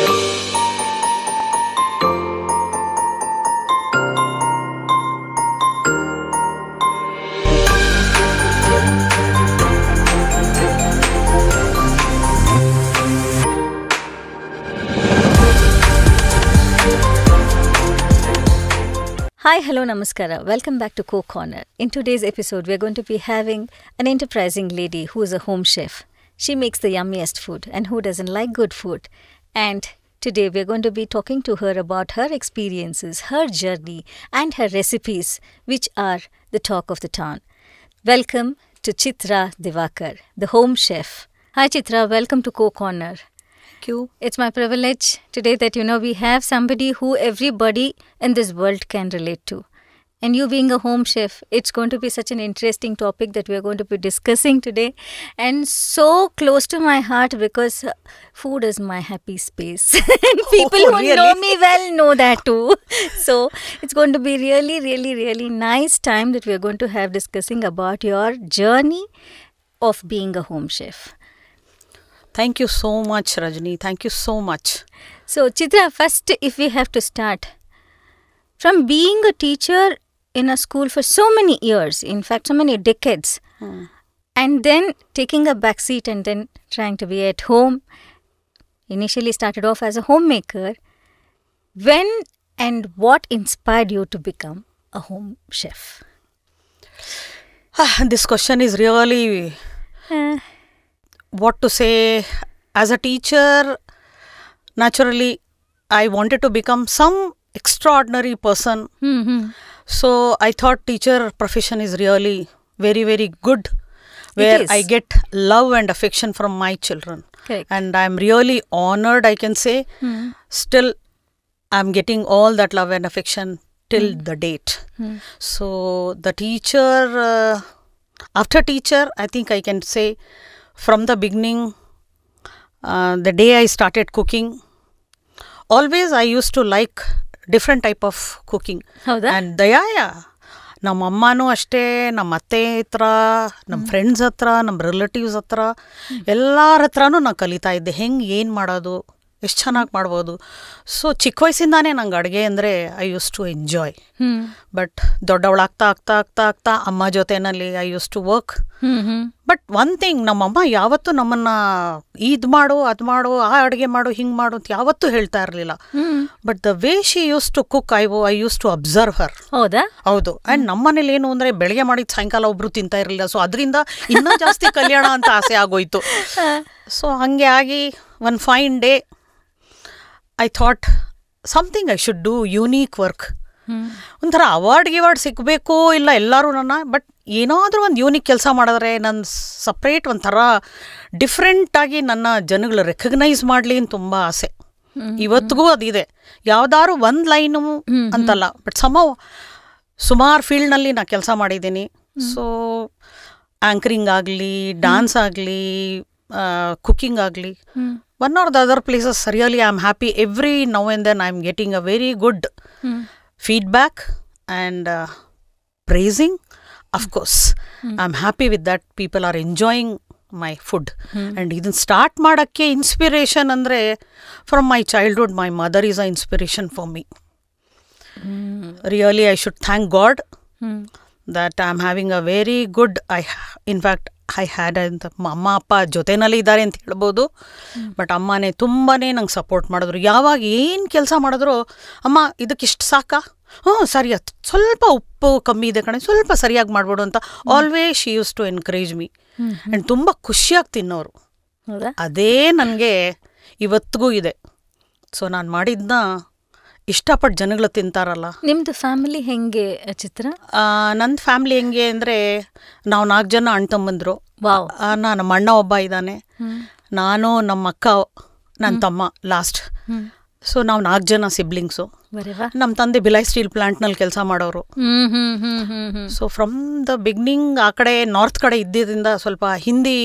Hi, hello, namaskara. Welcome back to Cook Corner. In today's episode, we're going to be having an enterprising lady who is a home chef. She makes the yummiest food, and who doesn't like good food? And today, we're going to be talking to her about her experiences, her journey, and her recipes, which are the talk of the town. Welcome to Chitra Divakar, the home chef. Hi, Chitra. Welcome to Cook Corner. You. It's my privilege today that we have somebody who everybody in this world can relate to. And you being a home chef, it's going to be such an interesting topic that we're going to be discussing today. And so close to my heart because food is my happy space. And people who really? know me well know that too. So it's going to be really, really, really nice time that we're going to have discussing about your journey of being a home chef. Thank you so much, Rajni. Thank you so much. So, Chitra, first, if we have to start, from being a teacher in a school for so many years, in fact, so many decades, and then taking a back seat and then trying to be at home, initially started off as a homemaker, when and what inspired you to become a home chef? This question is really... what to say. As a teacher, naturally I wanted to become some extraordinary person. So I thought teacher profession is really very, very good, where I get love and affection from my children. Correct. And I'm really honored, I can say. Still I'm getting all that love and affection till the date. So the teacher, after teacher, I think I can say from the beginning, the day I started cooking, always I used to like different type of cooking. And ನಮ್ಮ ಅಮ್ಮನೂ ಅಷ್ಟೇ, ನಮ್ಮ ಅತ್ತೆ ಹತ್ರ, ನಮ್ಮ friends ಹತ್ರ, ನಮ್ಮ relatives ಹತ್ರ, ಎಲ್ಲರ ಹತ್ರನೂ ನಾನು ಕಲಿತಾ ಇದ್ದೆ ಹೆಂಗೆ ಏನು ಮಾಡೋದು, ಎಷ್ಟು ಚೆನ್ನಾಗಿ ಮಾಡ್ಬೋದು. ಸೊ ಚಿಕ್ಕ ವಯಸ್ಸಿಂದಾನೇ ನಂಗೆ ಅಡುಗೆ ಅಂದರೆ I use to enjoy. But ದೊಡ್ಡವಳಾಗ್ತಾ ಆಗ್ತಾ ಆಗ್ತಾ ಆಗ್ತಾ ಅಮ್ಮ ಜೊತೆನಲ್ಲಿ I use to work. But one thing, ನಮ್ಮಮ್ಮ ಯಾವತ್ತೂ ನಮ್ಮನ್ನು ಇದು ಮಾಡು, ಅದು ಮಾಡು, ಆ ಅಡುಗೆ ಮಾಡು, ಹಿಂಗೆ ಮಾಡು ಅಂತ ಯಾವತ್ತೂ ಹೇಳ್ತಾ ಇರಲಿಲ್ಲ. But the way she use to cook I use to observe her. ಹೌದಾ? ಹೌದು. ಆ್ಯಂಡ್ ನಮ್ಮನೇಲಿ ಏನು ಅಂದರೆ ಬೆಳಗ್ಗೆ ಮಾಡಿದ ಸಾಯಂಕಾಲ ಒಬ್ರು ತಿಂತಾ ಇರಲಿಲ್ಲ. ಸೊ ಅದರಿಂದ ಇನ್ನೂ ಜಾಸ್ತಿ ಕಲ್ಯಾಣ ಅಂತ ಆಸೆ ಆಗೋಯ್ತು. ಸೊ ಹಾಗೆ ಆಗಿ one fine day I thought something I should do unique work. ಒಂಥರ ಅವಾರ್ಡ್ ಸಿಗಬೇಕು ಇಲ್ಲ ಎಲ್ಲರೂ ಬಟ್ ಏನಾದರೂ ಒಂದು ಯೂನಿಕ್ ಕೆಲಸ ಮಾಡಿದ್ರೆ ನನ್ನ ಸಪ್ರೇಟ್ ಒಂಥರ ಡಿಫ್ರೆಂಟಾಗಿ ನನ್ನ ಜನಗಳು ರೆಕಗ್ನೈಸ್ ಮಾಡಲಿ ಅಂತ ತುಂಬ ಆಸೆ. ಇವತ್ತಿಗೂ ಅದಿದೆ. ಯಾವುದಾದ್ರು ಒಂದು ಲೈನು ಅಂತಲ್ಲ, ಬಟ್ ಸುಮಾರು ಫೀಲ್ಡ್ನಲ್ಲಿ ನಾನು ಕೆಲಸ ಮಾಡಿದ್ದೀನಿ. ಸೊ ಆ್ಯಂಕರಿಂಗ್ ಆಗಲಿ, ಡ್ಯಾನ್ಸ್ ಆಗಲಿ, ಕುಕ್ಕಿಂಗ್ ಆಗಲಿ, one or the other places, really I am happy. Every now and then I am getting a very good feedback and praising. Of course, I am happy with that. People are enjoying my food. And idin start madakke inspiration andre from my childhood, my mother is an inspiration for me. Really I should thank God that I am having a very good, in fact I had ಅಂತ ಅಮ್ಮ ಅಪ್ಪ ಜೊತೆನಲ್ಲಿ ಇದ್ದಾರೆ ಅಂತ ಹೇಳ್ಬೋದು. But ಅಮ್ಮನೇ ತುಂಬಾ ನಂಗೆ ಸಪೋರ್ಟ್ ಮಾಡಿದ್ರು. ಯಾವಾಗ ಏನು ಕೆಲಸ ಮಾಡಿದ್ರು, ಅಮ್ಮ ಇದಕ್ಕಿಷ್ಟು ಸಾಕಾ, ಸರಿ, ಸ್ವಲ್ಪ ಉಪ್ಪು ಕಮ್ಮಿ ಇದೆ ಕಣೆ, ಸ್ವಲ್ಪ ಸರಿಯಾಗಿ ಮಾಡ್ಬೋಡು ಅಂತ always she use to encourage me. And ತುಂಬ ಖುಷಿಯಾಗಿ ತಿನ್ನೋರು. ಅದೇ ನನಗೆ ಇವತ್ತಿಗೂ ಇದೆ. ಸೊ ನಾನು ಮಾಡಿದ್ನ ಇಷ್ಟಪಟ್ಟು ಜನಗಳು ತಿಂತಾರಲ್ಲ. ನಿಮ್ಮದು ಫ್ಯಾಮಿಲಿ ಹೆಂಗೆ ಚಿತ್ರ? ನನ್ನ ಫ್ಯಾಮಿಲಿ ಹೆಂಗೆ ಅಂದರೆ, ನಾವು 4 ಜನ ಅಣ್ಣ ತಮ್ಮಂದರು. ನಮ್ಮ ಅಣ್ಣ ಒಬ್ಬ ಇದ್ದಾನೆ, ನಾನು, ನಮ್ಮ ಅಕ್ಕ, ನನ್ನ ತಮ್ಮ ಲಾಸ್ಟ್. ಸೊ ನಾವು 4 ಜನ ಸಿಬ್ಲಿಂಗ್ಸು. ನಮ್ಮ ತಂದೆ ಬಿಲೈ ಸ್ಟೀಲ್ ಪ್ಲಾಂಟ್ನಲ್ಲಿ ಕೆಲಸ ಮಾಡೋರು. ಸೊ ಫ್ರಮ್ ದ ಬಿಗ್ನಿಂಗ್ ಆ ಕಡೆ ನಾರ್ತ್ ಕಡೆ ಇದ್ದಿದ್ದರಿಂದ ಸ್ವಲ್ಪ ಹಿಂದಿ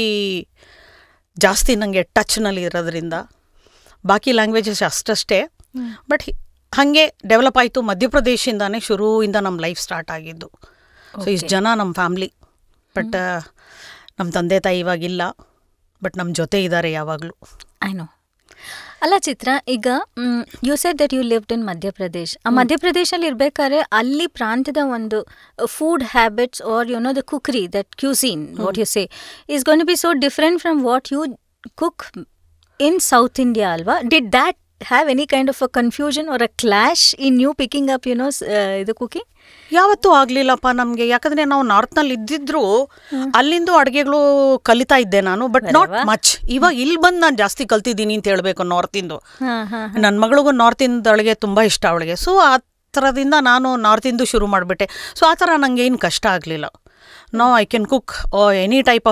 ಜಾಸ್ತಿ ನನಗೆ ಟಚ್ನಲ್ಲಿ ಇರೋದ್ರಿಂದ, ಬಾಕಿ ಲ್ಯಾಂಗ್ವೇಜಸ್ ಅಷ್ಟೇ. ಬಟ್ ಹಾಗೆ ಡೆವಲಪ್ ಆಯಿತು. ಮಧ್ಯಪ್ರದೇಶದಿಂದಾನೇ ಶುರುವಿಂದ ನಮ್ಮ ಲೈಫ್ ಸ್ಟಾರ್ಟ್ ಆಗಿದ್ದು. ಸೊ ಇಷ್ಟು ಜನ ನಮ್ಮ ಫ್ಯಾಮ್ಲಿ. ಬಟ್ ನಮ್ಮ ತಂದೆ ತಾಯಿ ಇವಾಗಿಲ್ಲ, ಬಟ್ ನಮ್ಮ ಜೊತೆ ಇದ್ದಾರೆ ಯಾವಾಗಲೂ. I know. ಅಲ್ಲ ಚಿತ್ರ, ಈಗ you said that you lived in Madhya Pradesh. ಆ ಮಧ್ಯಪ್ರದೇಶಲ್ಲಿ ಇರ್ಬೇಕಾದ್ರೆ ಅಲ್ಲಿ ಪ್ರಾಂತ್ಯದ ಒಂದು food habits are you know the cookery, that cuisine what you say is gone to be so different from what you cook in South India ಅಲ್ವಾ? Did that have any kind of a confusion or a clash in you picking up, you know, the cooking? ಯಾವತ್ತೂ ಆಗಲಿಲ್ಲಪ್ಪ ನಮಗೆ. ಯಾಕಂದರೆ ನಾವು ನಾರ್ತ್ನಲ್ಲಿ ಇದ್ದಿದ್ರು ಅಲ್ಲಿಂದು ಅಡುಗೆಗಳು ಕಲಿತಾ ಇದ್ದೆ ನಾನು, ಬಟ್ ನಾಟ್ ಮಚ್. ಇವಾಗ ಇಲ್ಲಿ ಬಂದು ನಾನು ಜಾಸ್ತಿ ಕಲ್ತಿದ್ದೀನಿ ಅಂತ ಹೇಳಬೇಕು ನಾರ್ತಿಂದು. ನನ್ನ ಮಗಳಿಗೂ ನಾರ್ತಿಂದ ಅಡುಗೆ ತುಂಬ ಇಷ್ಟ ಅವಳಿಗೆ. ಸೊ ಆ ಥರದಿಂದ ನಾನು ನಾರ್ತಿಂದು ಶುರು ಮಾಡಿಬಿಟ್ಟೆ. ಸೊ ಆ ಥರ ನನಗೆ ಏನು ಕಷ್ಟ ಆಗಲಿಲ್ಲ. No I can cook any type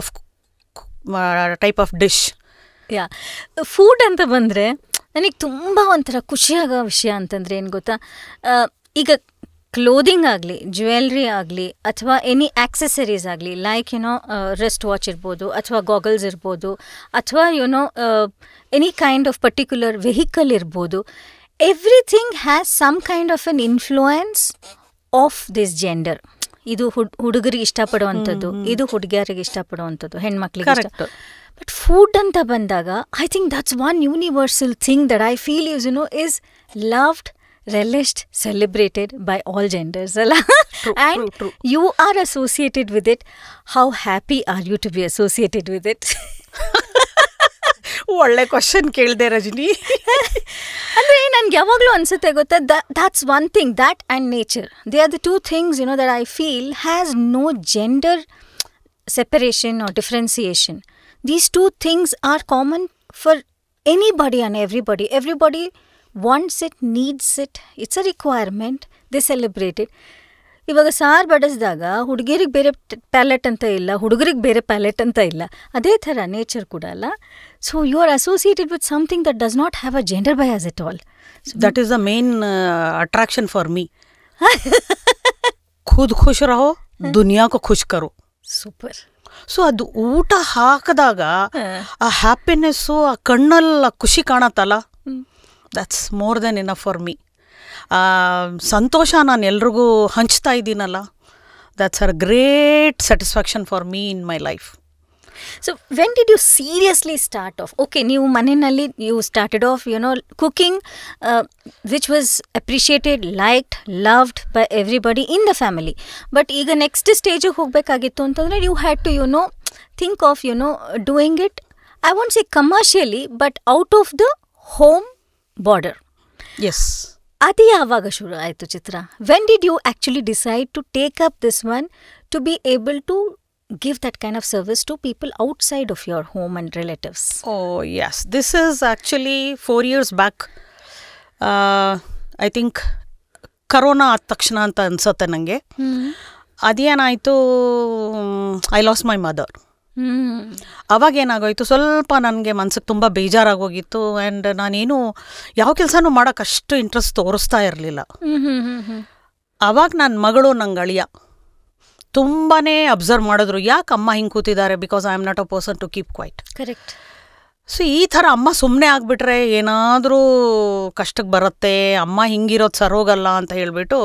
of dish. Yeah, food ಅಂತ ಬಂದರೆ ನನಗೆ ತುಂಬ ಒಂಥರ ಖುಷಿಯಾಗೋ ವಿಷಯ ಅಂತಂದರೆ ಏನು ಗೊತ್ತಾ, ಈಗ ಕ್ಲೋದಿಂಗ್ ಆಗಲಿ, ಜ್ಯುವೆಲ್ರಿ ಆಗಲಿ, ಅಥವಾ ಎನಿ ಆಕ್ಸೆಸರೀಸ್ ಆಗಲಿ, ಲೈಕ್ ಯುನೋ ರಿಸ್ಟ್ ವಾಚ್ ಇರ್ಬೋದು, ಅಥವಾ ಗಾಗಲ್ಸ್ ಇರ್ಬೋದು, ಅಥವಾ you know any kind of particular vehicle ಇರ್ಬೋದು, everything has some kind of an influence of this gender. ಇದು ಹುಡುಗರಿಗೆ ಇಷ್ಟಪಡುವಂಥದ್ದು, ಇದು ಹುಡುಗಿಯರಿಗೆ ಇಷ್ಟಪಡುವಂಥದ್ದು, ಹೆಣ್ಮಕ್ಳಿಗೆ ಇಷ್ಟ. But food anta bandaga, I think that's one universal thing that I feel is, you know, is loved, relished, celebrated by all genders. And true. You are associated with it. How happy are you to be associated with it? ಒಳ್ಳೆ question ಕೇಳಿದೆ ರಜನಿ. ಅಂದರೆ ನನಗೆ ಯಾವಾಗಲೂ ಅನಿಸುತ್ತೆ ಗೊತ್ತಾ, that's one thing, that and nature. They are the two things, you know, that I feel has no gender separation or differentiation. These two things are common for anybody and everybody. Everybody wants it, needs it. It's a requirement. They celebrate it. ಇವಾಗ ಸಾರು ಬಡಿಸಿದಾಗ ಹುಡುಗಿರಿಗೆ ಬೇರೆ palette ಅಂತ ಇಲ್ಲ, ಹುಡುಗರಿಗೆ ಬೇರೆ palette ಅಂತ ಇಲ್ಲ. ಅದೇ ಥರ ನೇಚರ್ ಕೂಡ ಅಲ್ಲ. So you are associated with something that does not have a gender bias at all. That is the main attraction for me. ಖುದ್ ಖುಷ್ ರಹೋ, ದುನಿಯಾ ಕೋ ಖುಷ್ ಕರೋ. ಸೂಪರ್. ಸೊ ಅದು ಊಟ ಹಾಕಿದಾಗ ಆ ಹ್ಯಾಪಿನೆಸ್ಸು, ಆ ಕಣ್ಣಲ್ಲಿ ಖುಷಿ ಕಾಣತ್ತಲ್ಲ, that's more than enough for me. ಸಂತೋಷ ನಾನು ಎಲ್ರಿಗೂ ಹಂಚ್ತಾ ಇದ್ದೀನಲ್ಲ, that's a great satisfaction for me in my life. So when did you seriously start off? Okay, ನೀವು ಮನೆಯಲ್ಲಿ you started off, you know, cooking, which was appreciated, liked, loved by everybody in the family. But ಈಗ next stage ಹೋಗಬೇಕಾಗಿತ್ತು ಅಂತಂದರೆ you had to, you know, think of, you know, doing it, I won't say commercially, but out of the home border. Yes. ಅದು ಯಾವಾಗ ಶುರು ಆಯಿತು ಚಿತ್ರ? When did you actually decide to take up this one to be able to give that kind of service to people outside of your home and relatives? Oh yes, this is actually 4 years back. I think corona ಆದ ತಕ್ಷಣ ಅಂತ ಅನ್ಸುತ್ತೆ ನನಗೆ. ಅದೇನಾಯಿತು, I lost my mother. ಅವಾಗೇನಾಗೋಯಿತು, ಸ್ವಲ್ಪ ನನಗೆ ಮನ್ಸಿಗೆ ತುಂಬ ಬೇಜಾರಾಗೋಗಿತ್ತು. And ನಾನೇನು ಯಾವ ಕೆಲಸನೂ ಮಾಡೋಕ್ಕೆ ಅಷ್ಟು ಇಂಟ್ರೆಸ್ಟ್ ತೋರಿಸ್ತಾ ಇರಲಿಲ್ಲ. ಅವಾಗ ನನ್ನ ಮಗಳು, ನಂಗೆ ಅಳಿಯ ತುಂಬಾ ಅಬ್ಸರ್ವ್ ಮಾಡಿದ್ರು, ಯಾಕೆ ಅಮ್ಮ ಹಿಂಗೆ ಕೂತಿದ್ದಾರೆ, because I am not a person to keep quiet. Correct. So ಈ ಥರ ಅಮ್ಮ ಸುಮ್ಮನೆ ಆಗಿಬಿಟ್ರೆ ಏನಾದರೂ ಕಷ್ಟಕ್ಕೆ ಬರುತ್ತೆ, ಅಮ್ಮ ಹಿಂಗಿರೋದು ಸರೋಗಲ್ಲ ಅಂತ ಹೇಳಿಬಿಟ್ಟು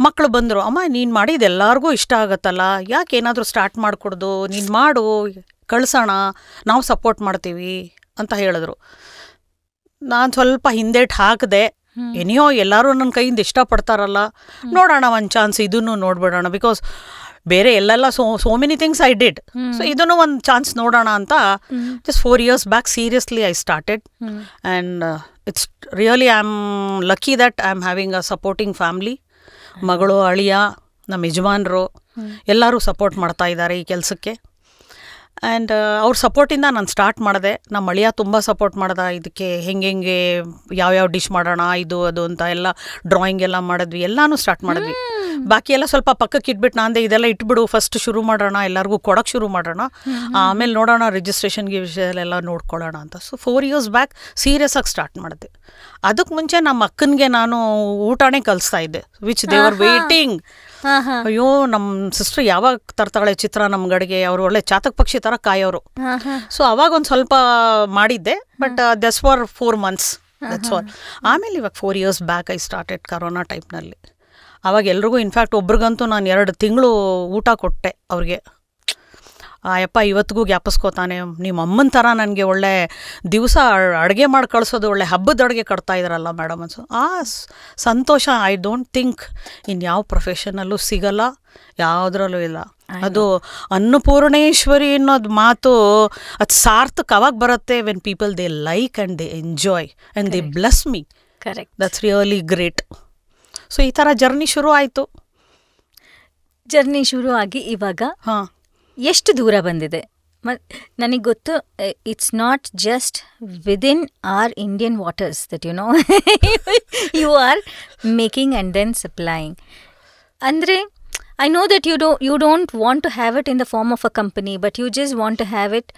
ಮಕ್ಕಳು ಬಂದರು, ಅಮ್ಮ ನೀನು ಮಾಡಿದ್ದು ಎಲ್ಲರಿಗೂ ಇಷ್ಟ ಆಗುತ್ತಲ್ಲ, ಯಾಕೆ ಏನಾದರೂ ಸ್ಟಾರ್ಟ್ ಮಾಡಿಕೊಡ್ದು, ನೀನು ಮಾಡು, ಕಳ್ಸೋಣ, ನಾವು ಸಪೋರ್ಟ್ ಮಾಡ್ತೀವಿ ಅಂತ ಹೇಳಿದ್ರು. ನಾನು ಸ್ವಲ್ಪ ಹಿಂದೇಟು ಹಾಕಿದೆ. ಎನಿಯೋ ಎಲ್ಲರೂ ನನ್ನ ಕೈಯಿಂದ ಇಷ್ಟಪಡ್ತಾರಲ್ಲ, ನೋಡೋಣ ಒಂದು ಚಾನ್ಸ್ ಇದನ್ನು ನೋಡ್ಬಿಡೋಣ, ಬಿಕಾಸ್ ಬೇರೆ ಎಲ್ಲೆಲ್ಲ so many things I did. So ಇದನ್ನು ಒಂದು ಚಾನ್ಸ್ ನೋಡೋಣ ಅಂತ just 4 years back seriously I started. And it's really I am lucky that I am having a supporting family. ಮಗಳು, ಅಳಿಯ, ನಮ್ಮ ಯಜಮಾನರು ಎಲ್ಲರೂ ಸಪೋರ್ಟ್ ಮಾಡ್ತಾ ಇದ್ದಾರೆ ಈ ಕೆಲಸಕ್ಕೆ. ಆ್ಯಂಡ್ ಅವ್ರ ಸಪೋರ್ಟಿಂದ ನಾನು ಸ್ಟಾರ್ಟ್ ಮಾಡಿದೆ. ನಮ್ಮ ಅಳಿಯ ತುಂಬ ಸಪೋರ್ಟ್ ಮಾಡ್ದೆ. ಇದಕ್ಕೆ ಹೆಂಗೆ ಯಾವ್ಯಾವ ಡಿಶ್ ಮಾಡೋಣ, ಇದು ಅದು ಅಂತ ಎಲ್ಲ ಡ್ರಾಯಿಂಗ್ ಎಲ್ಲ ಮಾಡಿದ್ವಿ, ಎಲ್ಲನೂ ಸ್ಟಾರ್ಟ್ ಮಾಡಿದ್ವಿ. ಬಾಕಿ ಎಲ್ಲ ಸ್ವಲ್ಪ ಪಕ್ಕಕ್ಕೆ ಇಟ್ಬಿಟ್ಟು ನಾಂದೆ ಇದೆಲ್ಲ ಇಟ್ಬಿಡು, ಫಸ್ಟ್ ಶುರು ಮಾಡೋಣ, ಎಲ್ಲರಿಗೂ ಕೊಡೋಕ್ಕೆ ಶುರು ಮಾಡೋಣ, ಆಮೇಲೆ ನೋಡೋಣ ರಿಜಿಸ್ಟ್ರೇಷನ್ಗೆ ವಿಷಯದಲ್ಲೆಲ್ಲ ನೋಡ್ಕೊಳ್ಳೋಣ ಅಂತ. ಸೊ 4 years ಬ್ಯಾಕ್ ಸೀರಿಯಸ್ ಆಗಿ ಸ್ಟಾರ್ಟ್ ಮಾಡಿದೆ. ಅದಕ್ಕೆ ಮುಂಚೆ ನಮ್ಮ ಅಕ್ಕನಿಗೆ ನಾನು ಊಟನೇ ಕಲಿಸ್ತಾ ಇದ್ದೆ, ವಿಚ್ ದೇ ಆರ್ ವೇಟಿಂಗ್. ಅಯ್ಯೋ ನಮ್ಮ ಸಿಸ್ಟರ್ ಯಾವಾಗ ತರ್ತಾಳೆ ಚಿತ್ರ ನಮ್ಮ ಗಡಿಗೆ, ಅವರು ಒಳ್ಳೆ ಚಾತಕ ಪಕ್ಷಿ ಥರ ಕಾಯೋರು. ಸೊ ಅವಾಗ ಒಂದು ಸ್ವಲ್ಪ ಮಾಡಿದ್ದೆ, but that's for 4 months, that's all. ಆಮೇಲೆ ಇವಾಗ 4 years back I started corona ಟೈಪ್ನಲ್ಲಿ. ಅವಾಗ ಎಲ್ರಿಗೂ, ಇನ್ಫ್ಯಾಕ್ಟ್ ಒಬ್ರಿಗಂತೂ ನಾನು 2 ತಿಂಗಳು ಊಟ ಕೊಟ್ಟೆ ಅವ್ರಿಗೆ. ಯಪ್ಪ ಇವತ್ತಿಗೂ ಜ್ಞಾಪಿಸ್ಕೋತಾನೆ, ನಿಮ್ಮ ಅಮ್ಮನ ಥರ ನನಗೆ ಒಳ್ಳೆ ದಿವಸ ಅಡುಗೆ ಮಾಡಿ ಕಳಿಸೋದು, ಒಳ್ಳೆ ಹಬ್ಬದ ಅಡುಗೆ ಕಟ್ತಾ ಇದ್ದಾರಲ್ಲ ಮೇಡಮ್ ಅನ್ಸು. ಸಂತೋಷ ಐ ಡೋಂಟ್ ಥಿಂಕ್ ಇನ್ಯಾವ ಪ್ರೊಫೆಷನಲ್ಲೂ ಸಿಗಲ್ಲ, ಯಾವುದ್ರಲ್ಲೂ ಇಲ್ಲ. ಅದು ಅನ್ನಪೂರ್ಣೇಶ್ವರಿ ಅನ್ನೋದು ಮಾತು ಅದು ಸಾರ್ಥಕ ಅವಾಗ ಬರುತ್ತೆ when people they like and they enjoy and they bless me. Correct, that's really great. So ಈ ಥರ ಜರ್ನಿ ಶುರು ಆಯಿತು. ಜರ್ನಿ ಶುರು ಆಗಿ ಇವಾಗ ಎಷ್ಟು ದೂರ ಬಂದಿದೆ? ನನಗೆ ಗೊತ್ತು, it's not just within our Indian waters that you know you are making and then supplying. ಅಂದರೆ I know that you don't want to have it in the form of a company, but you just want to have it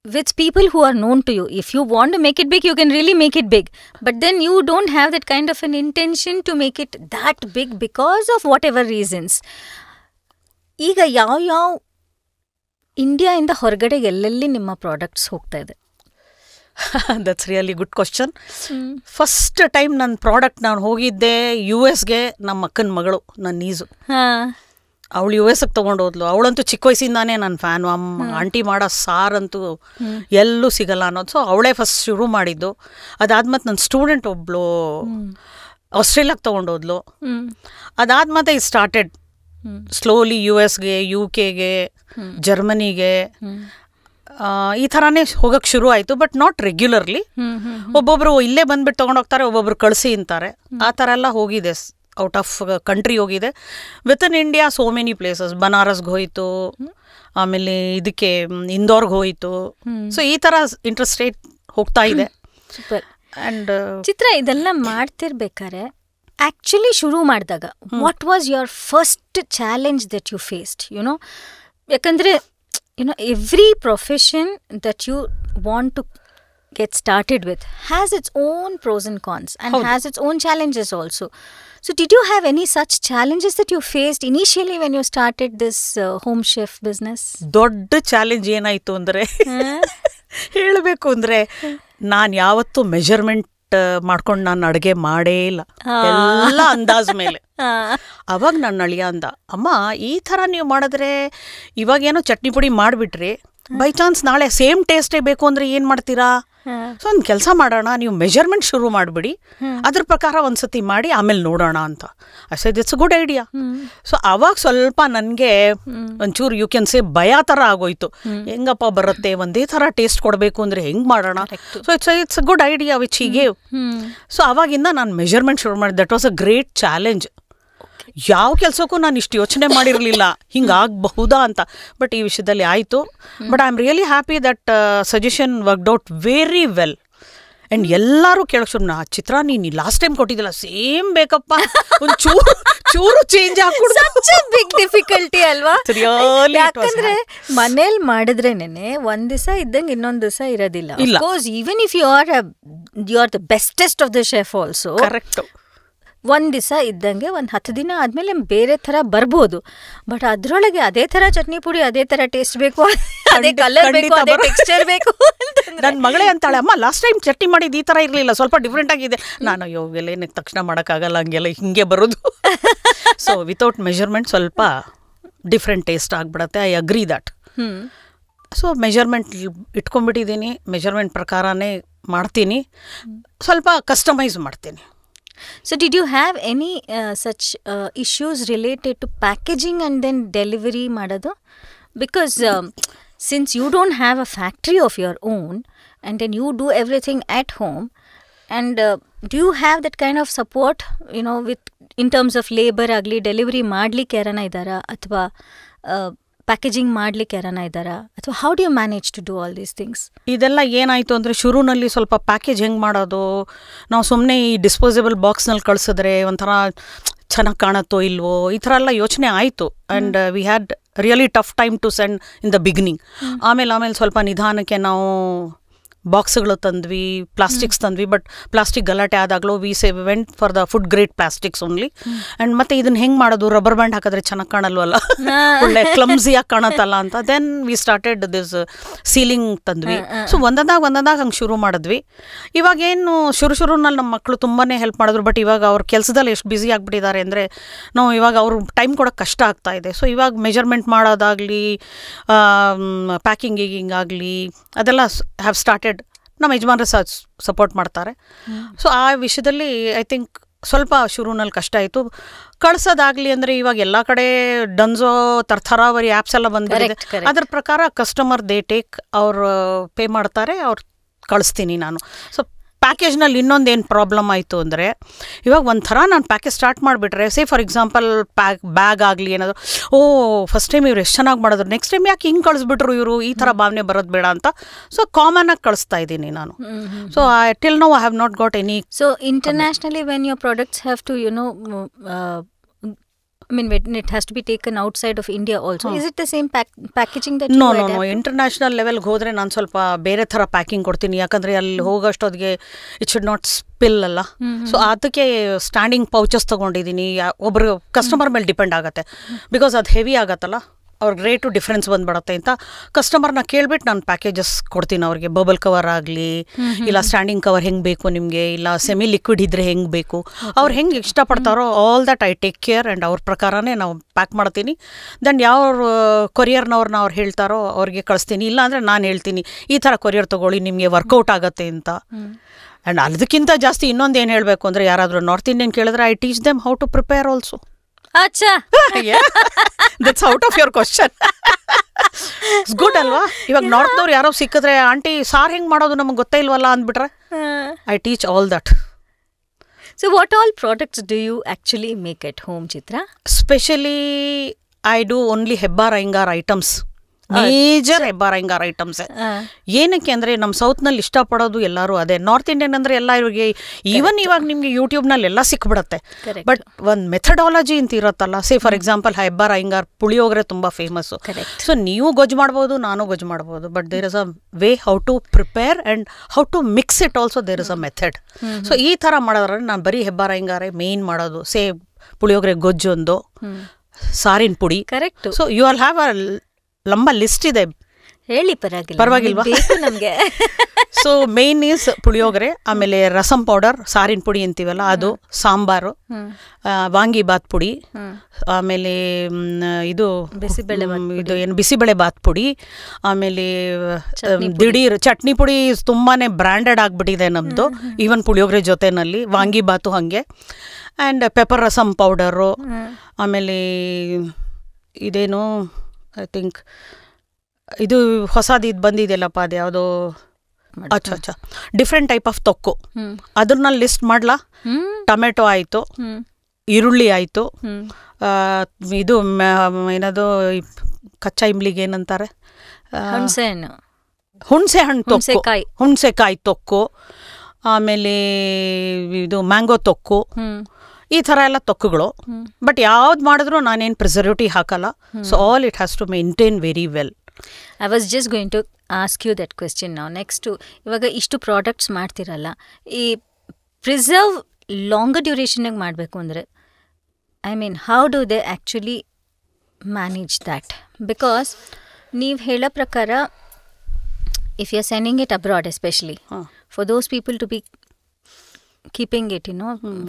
with people who are known to you. If you want to make it big, you can really make it big. But then you don't have that kind of an intention to make it that big because of whatever reasons. ಈಗ ಯಾವ ಇಂಡಿಯಾಯಿಂದ ಹೊರಗಡೆ ಎಲ್ಲೆಲ್ಲಿ ನಿಮ್ಮ products ಹೋಗ್ತಾ ಇದೆ? That's really good question. First time ನನ್ನ product ನಾನು ಹೋಗಿದ್ದೆ US-ಗೆ. ನಮ್ಮ ಅಕ್ಕನ ಮಗಳು, ನನ್ನ ನೀಸು, ಅವಳು US-ಗೆ ತೊಗೊಂಡು ಹೋದ್ಲು. ಅವಳಂತೂ ಚಿಕ್ಕ ವಯಸ್ಸಿಂದಾನೇ ನನ್ನ ಫ್ಯಾನು. ಆಂಟಿ ಮಾಡೋ ಸಾರಂತೂ ಎಲ್ಲೂ ಸಿಗಲ್ಲ ಅನ್ನೋದು. ಸೊ ಅವಳೇ ಫಸ್ಟ್ ಶುರು ಮಾಡಿದ್ದು. ಅದಾದ್ಮೇಲೆ ನನ್ನ ಸ್ಟೂಡೆಂಟ್ ಒಬ್ಳು ಆಸ್ಟ್ರೇಲಿಯಾಗೆ ತೊಗೊಂಡೋದ್ಲು. ಅದಾದ್ಮೇಲೆ ಇದು ಸ್ಟಾರ್ಟೆಡ್ ಸ್ಲೋಲಿ US-ಗೆ, UK-ಗೆ, ಜರ್ಮನಿಗೆ ಈ ಥರನೇ ಹೋಗೋಕ್ಕೆ ಶುರು ಆಯಿತು. But not regularly. ಒಬ್ಬೊಬ್ಬರು ಇಲ್ಲೇ ಬಂದುಬಿಟ್ಟು ತೊಗೊಂಡೋಗ್ತಾರೆ, ಒಬ್ಬೊಬ್ರು ಕಳಿಸಿ ಅಂತಾರೆ. ಆ ಥರ ಎಲ್ಲ ಹೋಗಿದೆ, ಔಟ್ ಆಫ್ ಕಂಟ್ರಿ ಹೋಗಿದೆ. Within India so many places. ಬನಾರಸ್ಗೆ ಹೋಯಿತು, ಆಮೇಲೆ ಇದಕ್ಕೆ ಇಂದೋರ್ಗೆ ಹೋಯಿತು. ಸೊ ಈ ಥರ ಇಂಟರ್ಸ್ಟೇಟ್ ಹೋಗ್ತಾ ಇದೆ. ಸೂಪರ್. ಆ್ಯಂಡ್ ಚಿತ್ರ, ಇದೆಲ್ಲ ಮಾಡ್ತಿರ್ಬೇಕಾದ್ರೆ ಆ್ಯಕ್ಚುಲಿ ಶುರು ಮಾಡಿದಾಗ what was your first challenge that you faced? You know, ಯಾಕಂದರೆ every profession that you want to get started with has its own pros and cons and has its own challenges also. So did you have any such challenges that you faced initially when you started this home chef business? ದೊಡ್ಡ challenge ಏನಾಯಿತು ಅಂದರೆ, ಹೇಳಬೇಕು ಅಂದರೆ, ನಾನು ಯಾವತ್ತೂ measurement ಮಾಡ್ಕೊಂಡು ನಾನು ಅಡುಗೆ ಮಾಡೇ ಇಲ್ಲ, ಎಲ್ಲ ಅಂದಾಜ್ ಮೇಲೆ. ಅವಾಗ ನನ್ನ ಅಳಿಯ ಅಂದ, ಅಮ್ಮ ಈ ಥರ ನೀವು ಮಾಡಿದ್ರೆ ಇವಾಗೇನೋ ಚಟ್ನಿ ಪುಡಿ ಮಾಡಿಬಿಟ್ರಿ, ಬೈ ಚಾನ್ಸ್ ನಾಳೆ ಸೇಮ್ ಟೇಸ್ಟೇ ಬೇಕು ಅಂದರೆ ಏನು ಮಾಡ್ತೀರಾ? ಸೊ ಒಂದು ಕೆಲಸ ಮಾಡೋಣ, ನೀವು ಮೆಜರ್ಮೆಂಟ್ ಶುರು ಮಾಡಿಬಿಡಿ, ಅದ್ರ ಪ್ರಕಾರ ಒಂದ್ಸತಿ ಮಾಡಿ ಆಮೇಲೆ ನೋಡೋಣ ಅಂತ. ಅಷ್ಟೇ, it's a good idea. So ಅವಾಗ ಸ್ವಲ್ಪ ನನಗೆ ಒಂಚೂರು ಯು ಕ್ಯಾನ್ ಸೇ ಭಯ ಥರ ಆಗೋಯ್ತು. ಹೆಂಗಪ್ಪ ಬರುತ್ತೆ, ಒಂದೇ ಥರ ಟೇಸ್ಟ್ ಕೊಡಬೇಕು ಅಂದರೆ ಹೆಂಗೆ ಮಾಡೋಣ? So it's a good idea which he gave. So ಅವಾಗಿಂದ ನಾನು ಮೆಜರ್ಮೆಂಟ್ ಶುರು ಮಾಡಿದೆ. That was a great challenge. ಯಾವ ಕೆಲಸಕ್ಕೂ ನಾನು ಇಷ್ಟು ಯೋಚನೆ ಮಾಡಿರಲಿಲ್ಲ ಹಿಂಗಾಗಬಹುದಾ ಅಂತ. ಬಟ್ ಈ ವಿಷಯದಲ್ಲಿ ಆಯಿತು. But I am really happy that suggestion worked out very well. And ಎಲ್ಲರೂ ಕೇಳೋಕೆ ಶುರು, ಚಿತ್ರ ನೀನು ಲಾಸ್ಟ್ ಟೈಮ್ ಕೊಟ್ಟಿದ್ದಿಲ್ಲ ಸೇಮ್ ಬೇಕಪ್ಪ, ಒಂದು ಚೂರು ಚೇಂಜ್ ಆಗ್ಬಿಟ್ಟು ಬಿಗ್ ಡಿಫಿಕಲ್ಟಿ ಅಲ್ವಾ? ಯಾಕಂದ್ರೆ ಮನೇಲಿ ಮಾಡಿದ್ರೇನೆ ಒಂದ್ ದಿವಸ ಇದ್ದಂಗೆ ಇನ್ನೊಂದ್ ದಿವಸ ಇರೋದಿಲ್ಲ. Even if you are the bestest of the chef also, correct, ಒಂದು ದಿವಸ ಇದ್ದಂಗೆ ಒಂದು 10 ದಿನ ಆದಮೇಲೆ ಬೇರೆ ಥರ ಬರ್ಬೋದು. ಬಟ್ ಅದರೊಳಗೆ ಅದೇ ಥರ ಚಟ್ನಿ ಪುಡಿ, ಅದೇ ಥರ ಟೇಸ್ಟ್ ಬೇಕು, ಅದೇ ಕಲರ್ ಬೇಕು, ಅದೇ ಟೆಕ್ಸ್ಚರ್ ಬೇಕು. ನನ್ನ ಮಗಳೇ ಅಂತಾಳೆ, ಅಮ್ಮ ಲಾಸ್ಟ್ ಟೈಮ್ ಚಟ್ನಿ ಮಾಡಿದ್ದು ಈ ಥರ ಇರಲಿಲ್ಲ, ಸ್ವಲ್ಪ ಡಿಫ್ರೆಂಟ್ ಆಗಿದೆ. ನಾನು ಯೋಗೆಲ್ಲ ತಕ್ಷಣ ಮಾಡೋಕ್ಕಾಗಲ್ಲ, ಹಂಗೆಲ್ಲ ಹಿಂಗೆ ಬರೋದು. ಸೊ ವಿತೌಟ್ ಮೆಜರ್ಮೆಂಟ್ ಸ್ವಲ್ಪ ಡಿಫ್ರೆಂಟ್ ಟೇಸ್ಟ್ ಆಗಿಬಿಡತ್ತೆ. I agree that. So measurement ಇಟ್ಕೊಂಡ್ಬಿಟ್ಟಿದ್ದೀನಿ, ಮೆಜರ್ಮೆಂಟ್ ಪ್ರಕಾರನೇ ಮಾಡ್ತೀನಿ, ಸ್ವಲ್ಪ ಕಸ್ಟಮೈಸ್ ಮಾಡ್ತೀನಿ. So did you have any such issues related to packaging and then delivery ಮಾಡೋದು? Because since you don't have a factory of your own and then you do everything at home, and do you have that kind of support, you know, with in terms of labor ಆಗಲಿ, delivery ಮಾಡ್ಲಿಕ್ಕೆ ಯಾರನ್ನ ಇದ್ದಾರಾ, ಅಥವಾ packaging ಮಾಡ್ಲಿಕ್ಕೆ ಯಾರನ್ನ ಇದ್ದಾರಾ, ಅಥವಾ how do you manage to do all these things? ಇದೆಲ್ಲ ಏನಾಯಿತು ಅಂದರೆ, ಶುರುನಲ್ಲಿ ಸ್ವಲ್ಪ ಪ್ಯಾಕೇಜ್ ಹೆಂಗೆ ಮಾಡೋದು, ನಾವು ಸುಮ್ಮನೆ ಈ ಡಿಸ್ಪೋಸಬಲ್ ಬಾಕ್ಸ್ನಲ್ಲಿ ಕಳಿಸಿದ್ರೆ ಒಂಥರ ಚೆನ್ನಾಗಿ ಕಾಣುತ್ತೋ ಇಲ್ವೋ, ಈ ಥರ ಎಲ್ಲ ಯೋಚನೆ ಆಯಿತು. And we had really tough time to send in the beginning. ಆಮೇಲೆ ಸ್ವಲ್ಪ ನಿಧಾನಕ್ಕೆ ನಾವು ಬಾಕ್ಸ್ಗಳು ತಂದ್ವಿ, ಪ್ಲಾಸ್ಟಿಕ್ಸ್ ತಂದ್ವಿ. ಬಟ್ ಪ್ಲಾಸ್ಟಿಕ್ ಗಲಾಟೆ ಆದಾಗಲೂ went for the food grade plastics only. And ಮತ್ತೆ ಇದನ್ನ ಹೆಂಗೆ ಮಾಡೋದು, ರಬ್ಬರ್ ಬ್ಯಾಂಡ್ ಹಾಕಿದ್ರೆ ಚೆನ್ನಾಗಿ ಕಾಣಲ್ವಲ್ಲ, ಒಳ್ಳೆ ಕ್ಲಮ್ಸಿಯಾಗಿ ಕಾಣತ್ತಲ್ಲ ಅಂತ. Then we started this sealing ತಂದ್ವಿ. ಸೊ ಒಂದೊಂದಾಗ ಹಂಗೆ ಶುರು ಮಾಡಿದ್ವಿ. ಇವಾಗೇನು ಶುರುನಲ್ಲಿ ನಮ್ಮ ಮಕ್ಕಳು ತುಂಬಾ ಹೆಲ್ಪ್ ಮಾಡಿದ್ರು. ಬಟ್ ಇವಾಗ ಅವ್ರ ಕೆಲಸದಲ್ಲಿ ಎಷ್ಟು ಬ್ಯುಸಿ ಆಗಿಬಿಟ್ಟಿದ್ದಾರೆ ಅಂದರೆ ನಾವು ಇವಾಗ ಅವ್ರು ಟೈಮ್ ಕೊಡೋಕ್ಕೆ ಕಷ್ಟ ಆಗ್ತಾ ಇದೆ. ಸೊ ಇವಾಗ ಮೆಜರ್ಮೆಂಟ್ ಮಾಡೋದಾಗಲಿ, ಪ್ಯಾಕಿಂಗ್ ಆಗಲಿ ಅದೆಲ್ಲ ಹ್ಯಾವ್ ಸ್ಟಾರ್ಟೆಡ್. ನಮ್ಮ ಯಜಮಾನ್ರು ಸಪೋರ್ಟ್ ಮಾಡ್ತಾರೆ. ಸೊ ಆ ವಿಷಯದಲ್ಲಿ ಐ ಥಿಂಕ್ ಸ್ವಲ್ಪ ಶುರುನಲ್ಲಿ ಕಷ್ಟ ಆಯಿತು. ಕಳ್ಸೋದಾಗಲಿ ಅಂದರೆ ಇವಾಗ ಎಲ್ಲ ಕಡೆ ಡನ್ಸೋ ತರಾವರಿ ಆ್ಯಪ್ಸ್ ಎಲ್ಲ ಬಂದಿದೆ. ಅದ್ರ ಪ್ರಕಾರ ಕಸ್ಟಮರ್ ದೇ ಟೇಕ್, ಅವ್ರು ಪೇ ಮಾಡ್ತಾರೆ, ಅವ್ರು ಕಳಿಸ್ತೀನಿ ನಾನು. ಸೊ ಪ್ಯಾಕೇಜ್ನಲ್ಲಿ ಇನ್ನೊಂದೇನು ಪ್ರಾಬ್ಲಮ್ ಆಯಿತು ಅಂದರೆ, ಇವಾಗ ಒಂಥರ ನಾನು ಪ್ಯಾಕೇಜ್ ಸ್ಟಾರ್ಟ್ ಮಾಡಿಬಿಟ್ರೆ, ಸೇ ಫಾರ್ ಎಕ್ಸಾಂಪಲ್ ಬ್ಯಾಗ್ ಆಗಲಿ ಏನಾದರೂ, ಫಸ್ಟ್ ಟೈಮ್ ಇವ್ರು ಎಷ್ಟು ಚೆನ್ನಾಗಿ ಮಾಡಿದ್ರು, ನೆಕ್ಸ್ಟ್ ಟೈಮ್ ಯಾಕೆ ಹಿಂಗೆ ಕಳಿಸ್ಬಿಟ್ರು ಇವರು, ಈ ಥರ ಭಾವನೆ ಬರೋದು ಬೇಡ ಅಂತ. ಸೊ ಕಾಮನಾಗಿ ಕಳಿಸ್ತಾ ಇದ್ದೀನಿ ನಾನು. So till now I have not got any. So internationally when your products have to I mean, when it has to be taken outside of India also, is it the same packaging that No. International ಲೆವೆಲ್ಗೆ ಹೋದರೆ ನಾನು ಸ್ವಲ್ಪ ಬೇರೆ ಥರ packing ಕೊಡ್ತೀನಿ. ಯಾಕಂದರೆ ಅಲ್ಲಿ ಹೋಗೋಷ್ಟೊತ್ತಿಗೆ it should not spill ಅಲ್ಲ. ಸೊ ಅದಕ್ಕೆ ಸ್ಟ್ಯಾಂಡಿಂಗ್ ಪೌಚಸ್ ತೊಗೊಂಡಿದ್ದೀನಿ. ಒಬ್ಬರು ಕಸ್ಟಮರ್ ಮೇಲೆ ಡಿಪೆಂಡ್ ಆಗುತ್ತೆ. ಬಿಕಾಸ್ ಅದು ಹೆವಿ ಆಗತ್ತಲ್ಲ, ಅವ್ರಿಗೆ ರೇಟು ಡಿಫ್ರೆನ್ಸ್ ಬಂದ್ಬಿಡುತ್ತೆ ಅಂತ ಕಸ್ಟಮರ್ನ ಕೇಳ್ಬಿಟ್ಟು ನಾನು ಪ್ಯಾಕೇಜಸ್ ಕೊಡ್ತೀನಿ ಅವ್ರಿಗೆ. ಬಬಲ್ ಕವರ್ ಆಗಲಿ, ಇಲ್ಲ ಸ್ಟ್ಯಾಂಡಿಂಗ್ ಕವರ್ ಹೆಂಗೆ ಬೇಕು ನಿಮಗೆ, ಇಲ್ಲ ಸೆಮಿ ಲಿಕ್ವಿಡ್ ಇದ್ದರೆ ಹೆಂಗೆ ಬೇಕು, ಅವ್ರು ಹೆಂಗೆ ಇಷ್ಟಪಡ್ತಾರೋ all that I take care. And ಅವ್ರ ಪ್ರಕಾರನೇ ನಾವು ಪ್ಯಾಕ್ ಮಾಡ್ತೀನಿ. ದೆನ್ ಯಾವ ಕೊರಿಯರ್ನವ್ರನ್ನ ಅವ್ರು ಹೇಳ್ತಾರೋ ಅವ್ರಿಗೆ ಕಳಿಸ್ತೀನಿ. ಇಲ್ಲ ಅಂದರೆ ನಾನು ಹೇಳ್ತೀನಿ ಈ ಥರ ಕೊರಿಯರ್ ತೊಗೊಳ್ಳಿ, ನಿಮಗೆ ವರ್ಕೌಟ್ ಆಗುತ್ತೆ ಅಂತ. ಆ್ಯಂಡ್ ಅದಕ್ಕಿಂತ ಜಾಸ್ತಿ ಇನ್ನೊಂದು ಏನು ಹೇಳಬೇಕು ಅಂದರೆ, ಯಾರಾದರೂ ನಾರ್ತ್ ಇಂಡಿಯನ್ ಕೇಳಿದ್ರೆ I teach them how to prepare also. ಅಚ್ಚಾ, that's out of your question. It's good ಅಲ್ವಾ? ಇವಾಗ ನಾರ್ತ್ನವ್ರು ಯಾರೋ ಸಿಕ್ಕಿದ್ರೆ, ಆಂಟಿ ಸಾರು ಹೆಂಗೆ ಮಾಡೋದು ನಮಗೆ ಗೊತ್ತೇ ಇಲ್ವಲ್ಲ ಅಂದ್ಬಿಟ್ರೆ, I teach all that. So what all products do you actually make at home, Chitra? Specially I do only Hebbar Iyengar items, major Hebbar Iyengar items. ಏನಕ್ಕೆ ಅಂದರೆ ನಮ್ಮ ಸೌತ್ನಲ್ಲಿ ಇಷ್ಟಪಡೋದು ಎಲ್ಲರೂ ಅದೇ. ನಾರ್ತ್ ಇಂಡಿಯನ್ ಅಂದರೆ ಎಲ್ಲ ಇವ್ರಿಗೆ ಈವನ್ ಇವಾಗ ನಿಮಗೆ ಯೂಟ್ಯೂಬ್ನಲ್ಲಿ ಎಲ್ಲ ಸಿಕ್ಬಿಡುತ್ತೆ. ಬಟ್ ಒಂದು ಮೆಥಡಾಲಜಿ ಅಂತ ಇರುತ್ತಲ್ಲ. Say for example Hebbar Iyengar puliyogare ತುಂಬ ಫೇಮಸ್ಸು. ಸೊ ನೀವು ಗೊಜ್ಜು ಮಾಡ್ಬೋದು, ನಾನು ಗೊಜ್ಜು ಮಾಡ್ಬೋದು. But there is a way how to prepare and how to mix it also. There is a method. So ಈ ಥರ ಮಾಡಿದ್ರೆ ನಾನು ಬರೀ ಹೆಬ್ಬಾರ್ ಅಯ್ಯಂಗಾರೇ ಮೇಯ್ನ್ ಮಾಡೋದು. ಸೇ ಪುಳಿಯೋಗರೆ ಗೊಜ್ಜೊಂದು, ಸಾರಿನ ಪುಡಿ. Correct. So you all have a ಲಂಬ ಲಿಸ್ಟ್ ಇದೆ. ಹೇಳಿ, ಪರವಾಗಿಲ್ವಾ ನಮಗೆ. ಸೊ ಮೇನ್ ಈಸ್ ಪುಳಿಯೋಗರೆ, ಆಮೇಲೆ ರಸಂ ಪೌಡರ್, ಸಾರಿನ ಪುಡಿ ಅಂತೀವಲ್ಲ ಅದು, ಸಾಂಬಾರು, ವಾಂಗಿ ಬಾತ್ ಪುಡಿ, ಆಮೇಲೆ ಇದು ಏನು ಬಿಸಿಬೇಳೆ ಬಾತ್ ಪುಡಿ, ಆಮೇಲೆ ದಿಢೀರ್ ಚಟ್ನಿ ಪುಡಿ ತುಂಬಾ ಬ್ರ್ಯಾಂಡೆಡ್ ಆಗಿಬಿಟ್ಟಿದೆ ನಮ್ಮದು. ಈವನ್ ಪುಳಿಯೋಗರೆ ಜೊತೆನಲ್ಲಿ ವಾಂಗಿ ಬಾತು ಹಾಗೆ. ಆ್ಯಂಡ್ ಪೆಪ್ಪರ್ ರಸಂ ಪೌಡರು, ಆಮೇಲೆ ಇದೇನು ಐ ಥಿಂಕ್ ಇದು ಹೊಸದು ಇದು ಬಂದಿದೆಯಲ್ಲಪ್ಪ, ಅದು ಯಾವುದೋ ಅಚ್ಚಾ ಡಿಫ್ರೆಂಟ್ ಟೈಪ್ ಆಫ್ ತೊಕ್ಕು, ಅದನ್ನ ಲಿಸ್ಟ್ ಮಾಡಲಾ? ಟೊಮೆಟೊ ಆಯಿತು, ಈರುಳ್ಳಿ ಆಯಿತು, ಇದು ಏನದು ಕಚ್ಚಾ ಇಂಬ್ಲಿಗೆ ಏನಂತಾರೆ, ಹುಣಸೆ ಹಣ್ಣು ತೊಕ್ಕು, ಹುಣಸೆಕಾಯಿ ತೊಕ್ಕು, ಆಮೇಲೆ ಇದು ಮ್ಯಾಂಗೋ ತೊಕ್ಕು, ಈ ಥರ ಎಲ್ಲ ತೊಕ್ಕುಗಳು. ಬಟ್ ಯಾವ್ದು ಮಾಡಿದ್ರು ನಾನೇನು ಪ್ರಿಸರ್ವೇಟಿವ್ ಹಾಕಲ್ಲ. So all it has to maintain very well. I was just going to ask you that question ನಾವು. ನೆಕ್ಸ್ಟು, ಇವಾಗ ಇಷ್ಟು ಪ್ರಾಡಕ್ಟ್ಸ್ ಮಾಡ್ತಿರಲ್ಲ, ಈ ಪ್ರಿಸರ್ವ್ ಲಾಂಗರ್ ಡ್ಯೂರೇಷನ್ನಾಗಿ ಮಾಡಬೇಕು ಅಂದರೆ, I mean how do they actually manage that? Because ನೀವು ಹೇಳೋ ಪ್ರಕಾರ, if you are sending it abroad, especially for those people to be keeping it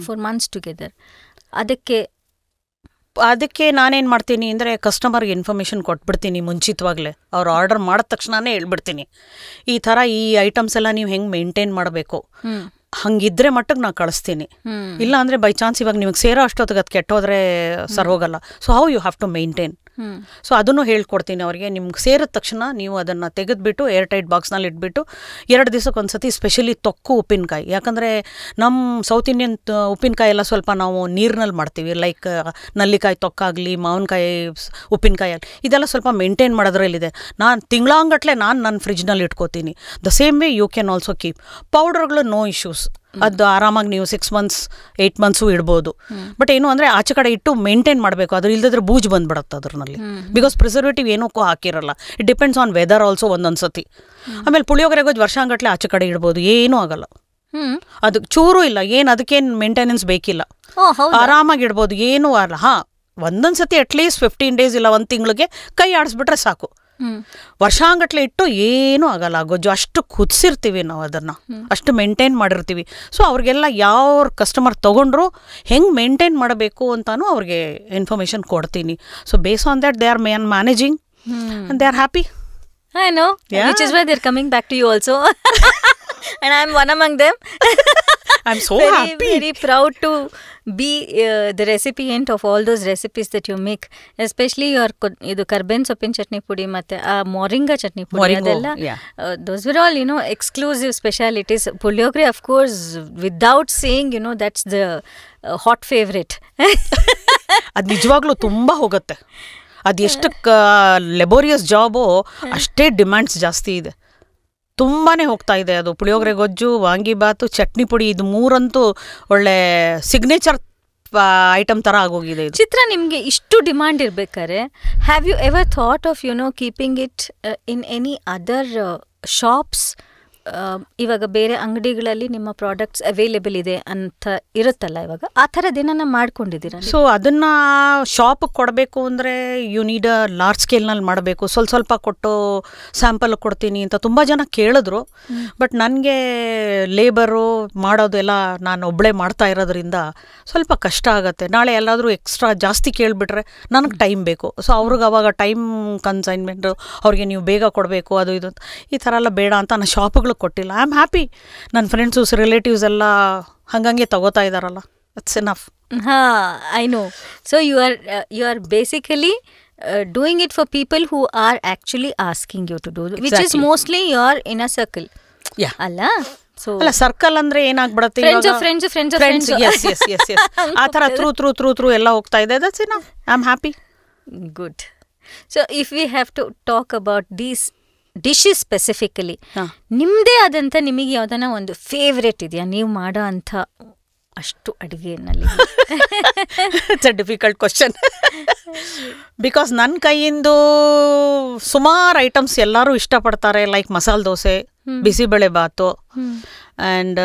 for months together, ಅದಕ್ಕೆ ನಾನೇನು ಮಾಡ್ತೀನಿ ಅಂದರೆ ಕಸ್ಟಮರ್ಗೆ ಇನ್ಫಾರ್ಮೇಷನ್ ಕೊಟ್ಬಿಡ್ತೀನಿ ಮುಂಚಿತವಾಗಲೇ. ಅವ್ರು ಆರ್ಡರ್ ಮಾಡಿದ ತಕ್ಷಣವೇ ಹೇಳ್ಬಿಡ್ತೀನಿ, ಈ ಥರ ಈ ಐಟಮ್ಸ್ ಎಲ್ಲ ನೀವು ಹೆಂಗೆ ಮೇಂಟೈನ್ ಮಾಡಬೇಕು, ಹಂಗಿದ್ರೆ ಮಟ್ಟಿಗೆ ನಾನು ಕಳಿಸ್ತೀನಿ. ಇಲ್ಲ ಅಂದರೆ ಬೈ ಚಾನ್ಸ್ ಇವಾಗ ನಿಮಗೆ ಸೇರೋ ಅಷ್ಟೊತ್ತಿಗೆ ಅದು ಕೆಟ್ಟೋದ್ರೆ ಸರ್ ಹೋಗಲ್ಲ. So how you have to maintain. So ಅದನ್ನು ಹೇಳ್ಕೊಡ್ತೀನಿ ಅವ್ರಿಗೆ. ನಿಮ್ಗೆ ಸೇರಿದ ತಕ್ಷಣ ನೀವು ಅದನ್ನು ತೆಗೆದುಬಿಟ್ಟು ಏರ್ ಟೈಟ್ ಬಾಕ್ಸ್ನಲ್ಲಿ ಇಟ್ಬಿಟ್ಟು 2 ದಿವಸಕ್ಕೆ ಒಂದ್ಸತಿ ಸ್ಪೆಷಲಿ ತೊಕ್ಕು ಉಪ್ಪಿನಕಾಯಿ. ಯಾಕಂದರೆ ನಮ್ಮ ಸೌತ್ ಇಂಡಿಯನ್ ಉಪ್ಪಿನಕಾಯಿ ಎಲ್ಲ ಸ್ವಲ್ಪ ನಾವು ನೀರಿನಲ್ಲಿ ಮಾಡ್ತೀವಿ. ಲೈಕ್ ನಲ್ಲಿಕಾಯಿ ತೊಕ್ಕಾಗಲಿ, ಮಾವಿನಕಾಯಿ ಉಪ್ಪಿನಕಾಯಿ ಆಗಲಿ, ಇದೆಲ್ಲ ಸ್ವಲ್ಪ ಮೇಂಟೈನ್ ಮಾಡೋದ್ರಲ್ಲಿದೆ. ನಾನು ತಿಂಗಳಾಂಗಟ್ಲೆ ನಾನು ನನ್ನ ಫ್ರಿಜ್ನಲ್ಲಿ ಇಟ್ಕೋತೀನಿ. The same way you can also keep. ಪೌಡರ್ಗಳು ನೋ ಇಶ್ಯೂಸ್. ಅದು ಆರಾಮಾಗಿ ನೀವು 6 months 8 months ಇಡ್ಬೋದು. ಬಟ್ ಏನು ಅಂದರೆ ಆಚೆ ಕಡೆ ಇಟ್ಟು ಮೇಂಟೈನ್ ಮಾಡಬೇಕು, ಅದ್ರ ಇಲ್ದಿದ್ರೆ ಬೂಜ್ ಬಂದ್ಬಿಡುತ್ತೆ ಅದ್ರಲ್ಲಿ. ಬಿಕಾಸ್ ಪ್ರಿಸರ್ವೇಟಿವ್ ಏನಕ್ಕೂ ಹಾಕಿರಲ್ಲ. It depends on weather also ಒಂದೊಂದು ಸತಿ. ಆಮೇಲೆ ಪುಳಿಯೋಗರೆ ಗೊಜ್ಜು ವರ್ಷಾಂಗಟ್ಲೆ ಆಚೆ ಕಡೆ ಇಡ್ಬೋದು, ಏನೂ ಆಗಲ್ಲ. ಅದಕ್ಕೆ ಚೂರು ಇಲ್ಲ, ಏನು ಅದಕ್ಕೇನು ಮೇಂಟೆನೆನ್ಸ್ ಬೇಕಿಲ್ಲ, ಆರಾಮಾಗಿ ಇಡ್ಬೋದು, ಏನೂ ಆಗಲ್ಲ. ಒಂದೊಂದು ಸತಿ ಅಟ್ಲೀಸ್ಟ್ 15 days ಇಲ್ಲ 1 ತಿಂಗಳಿಗೆ ಕೈ ಆಡಿಸ್ಬಿಟ್ರೆ ಸಾಕು. ವರ್ಷಾಂಗಟ್ಲೆ ಇಟ್ಟು ಏನೂ ಆಗಲ್ಲ. ಗೊಜ್ಜು ಅಷ್ಟು ಕುದಿಸಿರ್ತೀವಿ ನಾವು, ಅದನ್ನು ಅಷ್ಟು ಮೇಂಟೈನ್ ಮಾಡಿರ್ತೀವಿ. ಸೊ ಅವ್ರಿಗೆಲ್ಲ ಯಾವ ಕಸ್ಟಮರ್ ತೊಗೊಂಡ್ರು ಹೆಂಗೆ ಮೇಂಟೈನ್ ಮಾಡಬೇಕು ಅಂತಾನು ಅವ್ರಿಗೆ ಇನ್ಫಾರ್ಮೇಶನ್ ಕೊಡ್ತೀನಿ. So base on that they are managing and they are happy. I know, which is why they're coming back to you also. And I'm one among them. I'm so happy. Very proud to be the recipient of all those recipes that you make, especially your idu karben soppin chutney pudi matte moringa chutney pudi adella. Those were all, exclusive specialities. Puliyogre, of course, without saying, that's the hot favorite. ಅದು ನಿಜವಾಗ್ಲೂ ತುಂಬ ಹೋಗುತ್ತೆ. ಅದು ಎಷ್ಟು laborious job ಅಷ್ಟೇ demands ಜಾಸ್ತಿ ಇದೆ. ತುಂಬಾ ಹೋಗ್ತಾ ಇದೆ ಅದು. ಪುಳಿಯೋಗರೆ ಗೊಜ್ಜು, ವಾಂಗಿಬಾತು, ಚಟ್ನಿ ಪುಡಿ, ಇದು 3 ಒಳ್ಳೆ ಸಿಗ್ನೇಚರ್ ಐಟಮ್ ಥರ ಆಗೋಗಿದೆ ಇದು. ಚಿತ್ರ, ನಿಮಗೆ ಇಷ್ಟು ಡಿಮಾಂಡ್ ಇರ್ಬೇಕಾದ್ರೆ have you ever thought of keeping it in any other shops? ಇವಾಗ ಬೇರೆ ಅಂಗಡಿಗಳಲ್ಲಿ ನಿಮ್ಮ ಪ್ರಾಡಕ್ಟ್ಸ್ ಅವೈಲೇಬಲ್ ಇದೆ ಅಂತ ಇರುತ್ತಲ್ಲ, ಇವಾಗ ಆ ಥರದ್ದೇನ ಮಾಡ್ಕೊಂಡಿದ್ದೀರಾ? ಸೊ ಅದನ್ನು ಶಾಪಿಗೆ ಕೊಡಬೇಕು ಅಂದರೆ ಯು ನೀಡ್ ಅ ಲಾರ್ಜ್ ಸ್ಕೇಲ್ನಲ್ಲಿ ಮಾಡಬೇಕು. ಸ್ವಲ್ಪ ಕೊಟ್ಟು ಸ್ಯಾಂಪಲ್ ಕೊಡ್ತೀನಿ ಅಂತ ತುಂಬ ಜನ ಕೇಳಿದ್ರು. ಬಟ್ ನನಗೆ ಲೇಬರು ಮಾಡೋದೆಲ್ಲ ನಾನು ಒಬ್ಬಳೇ ಮಾಡ್ತಾ ಇರೋದ್ರಿಂದ ಸ್ವಲ್ಪ ಕಷ್ಟ ಆಗುತ್ತೆ. ನಾಳೆ ಎಲ್ಲಾದರೂ ಎಕ್ಸ್ಟ್ರಾ ಜಾಸ್ತಿ ಕೇಳಿಬಿಟ್ರೆ ನನಗೆ ಟೈಮ್ ಬೇಕು. ಸೊ ಅವ್ರಿಗೆ ಅವಾಗ ಟೈಮ್ ಕನ್ಸೈನ್ಮೆಂಟು, ಅವ್ರಿಗೆ ನೀವು ಬೇಗ ಕೊಡಬೇಕು, ಅದು ಇದು ಈ ಥರ ಎಲ್ಲ ಬೇಡ ಅಂತ ನಾನು ಶಾಪ್ಗಳು ಕೊಟ್ಟಿಲ್ಲ. I am happy. ನನ್ನ ಫ್ರೆಂಡ್ಸು ರಿಲೇಟಿವ್ಸ್ ಎಲ್ಲ ಹಂಗಂಗೆ ತಗೋತಾ ಇದ್ದಾರಲ್ಲ, it's enough. I know. So you are basically doing it for people who are actually asking you to do, which is mostly your inner circle. ಅಲ್ಲ, ಸೊ ಅಲ್ಲ circle ಅಂದ್ರೆ ಏನಾಗ್ಬಿಡತ್ತೆ, friends ಆ ಥರ ಥ್ರೂ ಎಲ್ಲ ಹೋಗ್ತಾ ಇದೆ. That's enough. I am happy. Good. So if we have to talk about these dishes specifically, ನಿಮ್ಮದೇ ಆದಂಥ ನಿಮಗೆ ಯಾವ್ದಾನ ಒಂದು ಫೇವ್ರೆಟ್ ಇದೆಯಾ ನೀವು ಮಾಡೋ ಅಂಥ ಅಷ್ಟು ಅಡುಗೆನಲ್ಲಿ? It's a difficult question. Because ನನ್ನ ಕೈಯಿಂದು ಸುಮಾರು ಐಟಮ್ಸ್ ಎಲ್ಲರೂ ಇಷ್ಟಪಡ್ತಾರೆ. Like masala dosa, bisi bele bath and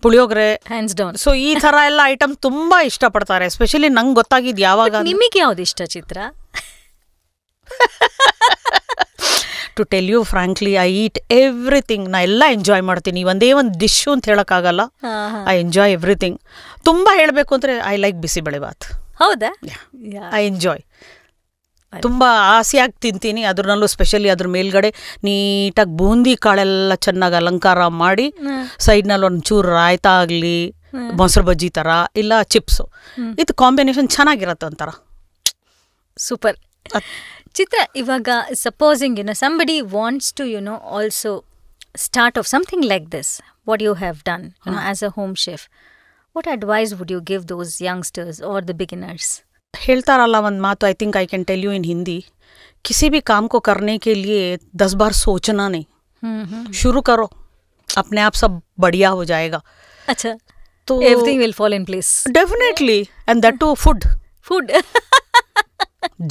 puliyogare, hands down. So ಈ ಥರ ಎಲ್ಲ ಐಟಮ್ ತುಂಬ ಇಷ್ಟಪಡ್ತಾರೆ. ಎಸ್ಪೆಷಲಿ ನಂಗೆ ಗೊತ್ತಾಗಿದ್ದು ಯಾವಾಗ. ನಿಮಗೆ ಯಾವ್ದು ಇಷ್ಟ Chitra? To tell you frankly, I eat everything. ನಾ ಎಲ್ಲ ಎಂಜಾಯ್ ಮಾಡ್ತೀನಿ. ಒಂದೇ ಒಂದು ಡಿಶ್ಶು ಅಂತ ಹೇಳೋಕ್ಕಾಗಲ್ಲ. I enjoy everything. ತುಂಬ ಹೇಳಬೇಕು ಅಂದರೆ ಐ ಲೈಕ್ ಬಿಸಿಬೇಳೆ ಬಾತ್. ಹೌದಾ? I enjoy. ತುಂಬ ಆಸೆಯಾಗಿ ತಿಂತೀನಿ. ಅದ್ರಲ್ಲೂ ಸ್ಪೆಷಲಿ ಅದ್ರ ಮೇಲ್ಗಡೆ ನೀಟಾಗಿ ಬೂಂದಿ ಕಾಳೆಲ್ಲ ಚೆನ್ನಾಗಿ ಅಲಂಕಾರ ಮಾಡಿ, ಸೈಡ್ನಲ್ಲಿ ಒಂಚೂರು ರಾಯ್ತಾ ಆಗಲಿ, ಮೊಸರು ಬಜ್ಜಿ ಥರ ಇಲ್ಲ ಚಿಪ್ಸು, ಇದು ಕಾಂಬಿನೇಷನ್ ಚೆನ್ನಾಗಿರತ್ತೆ ಒಂಥರ. ಸೂಪರ್. ಚಿತ್ರ, ಇವಾಗ supposing somebody wants to also start off something like this, what you have done as a home chef, what advice would you give those youngsters or the beginners? ಹೇಳ್ತಾರಲ್ಲ ಒಂದು ಮಾತು, I think I can tell you in Hindi, किसी भी काम को करने के लिए 10 बार सोचना नहीं, शुरू करो, अपने आप सब बढ़िया हो जाएगा. अच्छा, तो everything will fall in place. Definitely. And that too food.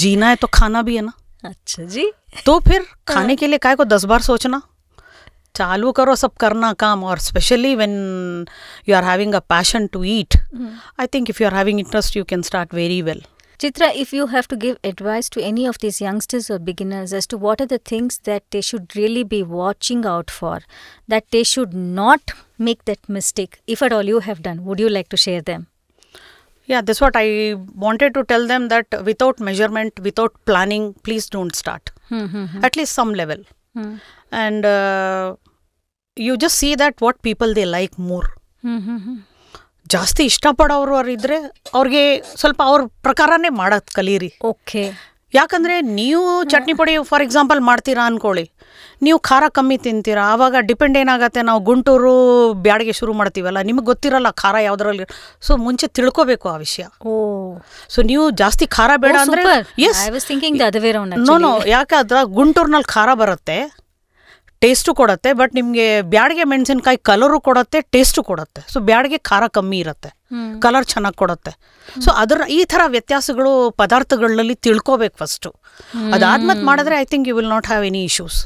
जीना है तो खाना भी है ना. अच्छा जी. तो फिर खाने के लिए काय को 10 बार सोचना. चालू करो सब करना काम. और specially when you are having a passion to eat, I think if you are having interest, you can start very well. Chitra, if you have to give advice to any of these youngsters or beginners as to what are the things that they should really be watching out for, that they should not make that mistake, if at all you have done, would you like to share them? Yeah, that's what I wanted to tell them, that without measurement, without planning, please don't start. At least some level. And you just see that what people they like more. ಜಾಸ್ತಿ ಇಷ್ಟಪಡೋರು ಇದ್ದರೆ ಅವ್ರಿಗೆ ಸ್ವಲ್ಪ ಅವ್ರ ಪ್ರಕಾರನೇ ಮಾಡೋದು ಕಲೀರಿ. Okay. ಯಾಕಂದರೆ ನೀವು ಚಟ್ನಿ ಪುಡಿ ಫಾರ್ ಎಕ್ಸಾಂಪಲ್ ಮಾಡ್ತೀರಾ ಅಂದ್ಕೊಳ್ಳಿ, ನೀವು ಖಾರ ಕಮ್ಮಿ ತಿಂತೀರಾ, ಆವಾಗ ಡಿಪೆಂಡ್ ಏನಾಗುತ್ತೆ, ನಾವು ಗುಂಟೂರು ಬ್ಯಾಡಿಗೆ ಶುರು ಮಾಡ್ತೀವಲ್ಲ, ನಿಮಗೆ ಗೊತ್ತಿರಲ್ಲ ಖಾರ ಯಾವುದ್ರಲ್ಲಿ. ಸೊ ಮುಂಚೆ ತಿಳ್ಕೋಬೇಕು ಆ ವಿಷಯ. ಸೊ ನೀವು ಜಾಸ್ತಿ ಖಾರ ಬೇಡ ಅಂದರೆ, yes, I was thinking the other way around. No, ಯಾಕೆ ಅದ್ರ ಗುಂಟೂರಿನಲ್ಲಿ ಖಾರ ಬರುತ್ತೆ, ಟೇಸ್ಟು ಕೊಡುತ್ತೆ, ಬಟ್ ನಿಮಗೆ ಬ್ಯಾಡಿಗೆ ಮೆಣಸಿನ್ಕಾಯಿ ಕಲರು ಕೊಡುತ್ತೆ, ಟೇಸ್ಟು ಕೊಡುತ್ತೆ. ಸೊ ಬ್ಯಾಡಿಗೆ ಖಾರ ಕಮ್ಮಿ ಇರುತ್ತೆ, ಕಲರ್ ಚೆನ್ನಾಗಿ ಕೊಡುತ್ತೆ. ಸೊ ಈ ಥರ ವ್ಯತ್ಯಾಸಗಳು ಪದಾರ್ಥಗಳಲ್ಲಿ ತಿಳ್ಕೋಬೇಕು ಫಸ್ಟು. ಅದಾದ್ಮೇಲೆ ಮಾಡಿದ್ರೆ I think you will not have any issues.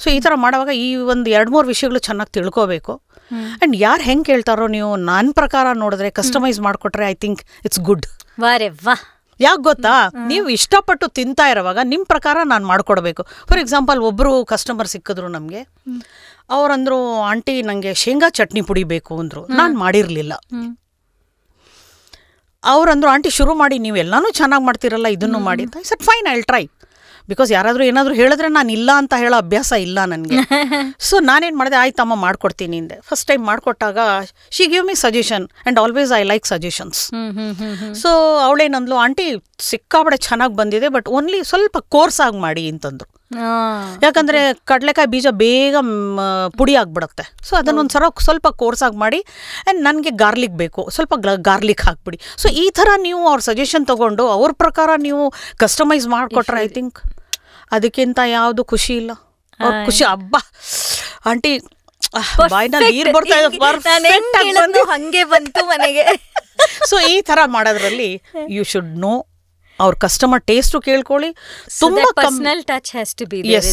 So ಈ ಥರ ಮಾಡುವಾಗ ಈ ಒಂದು 2-3 ವಿಷಯಗಳು ಚೆನ್ನಾಗಿ ತಿಳ್ಕೋಬೇಕು. ಆ್ಯಂಡ್ ಯಾರು ಹೆಂಗೆ ಕೇಳ್ತಾರೋ ನೀವು ನನ್ನ ಪ್ರಕಾರ ನೋಡಿದ್ರೆ ಕಸ್ಟಮೈಸ್ ಮಾಡಿಕೊಟ್ರೆ ಐ ಥಿಂಕ್ ಇಟ್ಸ್ ಗುಡ್. ಯಾಕೆ ಗೊತ್ತಾ, ನೀವು ಇಷ್ಟಪಟ್ಟು ತಿಂತಾ ಇರೋವಾಗ ನಿಮ್ಮ ಪ್ರಕಾರ ನಾನು ಮಾಡಿಕೊಡ್ಬೇಕು. ಫಾರ್ ಎಕ್ಸಾಂಪಲ್ ಒಬ್ಬರು ಕಸ್ಟಮರ್ ಸಿಕ್ಕಿದ್ರು ನಮಗೆ, ಅವರಂದ್ರು ಆಂಟಿ ನನಗೆ ಶೇಂಗಾ ಚಟ್ನಿ ಪುಡಿ ಬೇಕು ಅಂದರು. ನಾನು ಮಾಡಿರಲಿಲ್ಲ. ಅವರಂದ್ರು ಆಂಟಿ ಶುರು ಮಾಡಿ, ನೀವು ಎಲ್ಲನೂ ಚೆನ್ನಾಗಿ ಮಾಡ್ತೀರಲ್ಲ, ಇದನ್ನು ಮಾಡಿ ಅಂತ. Sat fine, I will try. Because ಯಾರಾದರೂ ಏನಾದರೂ ಹೇಳಿದ್ರೆ ನಾನು ಇಲ್ಲ ಅಂತ ಹೇಳೋ ಅಭ್ಯಾಸ ಇಲ್ಲ ನನಗೆ. ಸೊ ನಾನೇನು ಮಾಡಿದೆ, ಆಯ್ತಮ್ಮ ಮಾಡ್ಕೊಡ್ತೀನಿ ಹಿಂದೆ. ಫಸ್ಟ್ ಟೈಮ್ ಮಾಡಿಕೊಟ್ಟಾಗ she give me suggestion and always I like suggestions. So ಅವಳೇನಂದ್ಲು, ಆಂಟಿ ಸಿಕ್ಕಾಬಡೆ ಚೆನ್ನಾಗಿ ಬಂದಿದೆ, ಬಟ್ ಓನ್ಲಿ ಸ್ವಲ್ಪ ಕೋರ್ಸಾಗಿ ಮಾಡಿ ಅಂತಂದ್ರು. ಯಾಕಂದರೆ ಕಡಲೆಕಾಯಿ ಬೀಜ ಬೇಗ ಪುಡಿ ಆಗಿಬಿಡುತ್ತೆ. ಸೊ ಅದನ್ನೊಂದು ಸ್ವಲ್ಪ ಕೋರ್ಸಾಗಿ ಮಾಡಿ. ಆ್ಯಂಡ್ ನನಗೆ ಗಾರ್ಲಿಕ್ ಬೇಕು, ಸ್ವಲ್ಪ ಗಾರ್ಲಿಕ್ ಹಾಕ್ಬಿಡಿ. ಸೊ ಈ ಥರ ನೀವು ಅವ್ರ ಸಜೆಷನ್ ತೊಗೊಂಡು ಅವ್ರ ಪ್ರಕಾರ ನೀವು ಕಸ್ಟಮೈಸ್ ಮಾಡಿಕೊಟ್ರೆ ಐ ಥಿಂಕ್ ಅದಕ್ಕಿಂತ ಯಾವುದು ಖುಷಿ ಇಲ್ಲ. ಅವ್ರ ಖುಷಿ ಹಬ್ಬ. ಆಂಟಿ ಬಾಯ್ನಲ್ಲಿ ನೀರು ಬರ್ತಾ ಇದೆ, ಹಂಗೆ ಬಂತು ಮನೆಗೆ. ಸೊ ಈ ಥರ ಮಾಡೋದ್ರಲ್ಲಿ ಯು ಶುಡ್ ನೋ ಅವ್ರ ಕಸ್ಟಮರ್ ಟೇಸ್ಟು ಕೇಳ್ಕೊಳ್ಳಿ. ತುಂಬ personal touch has to be there.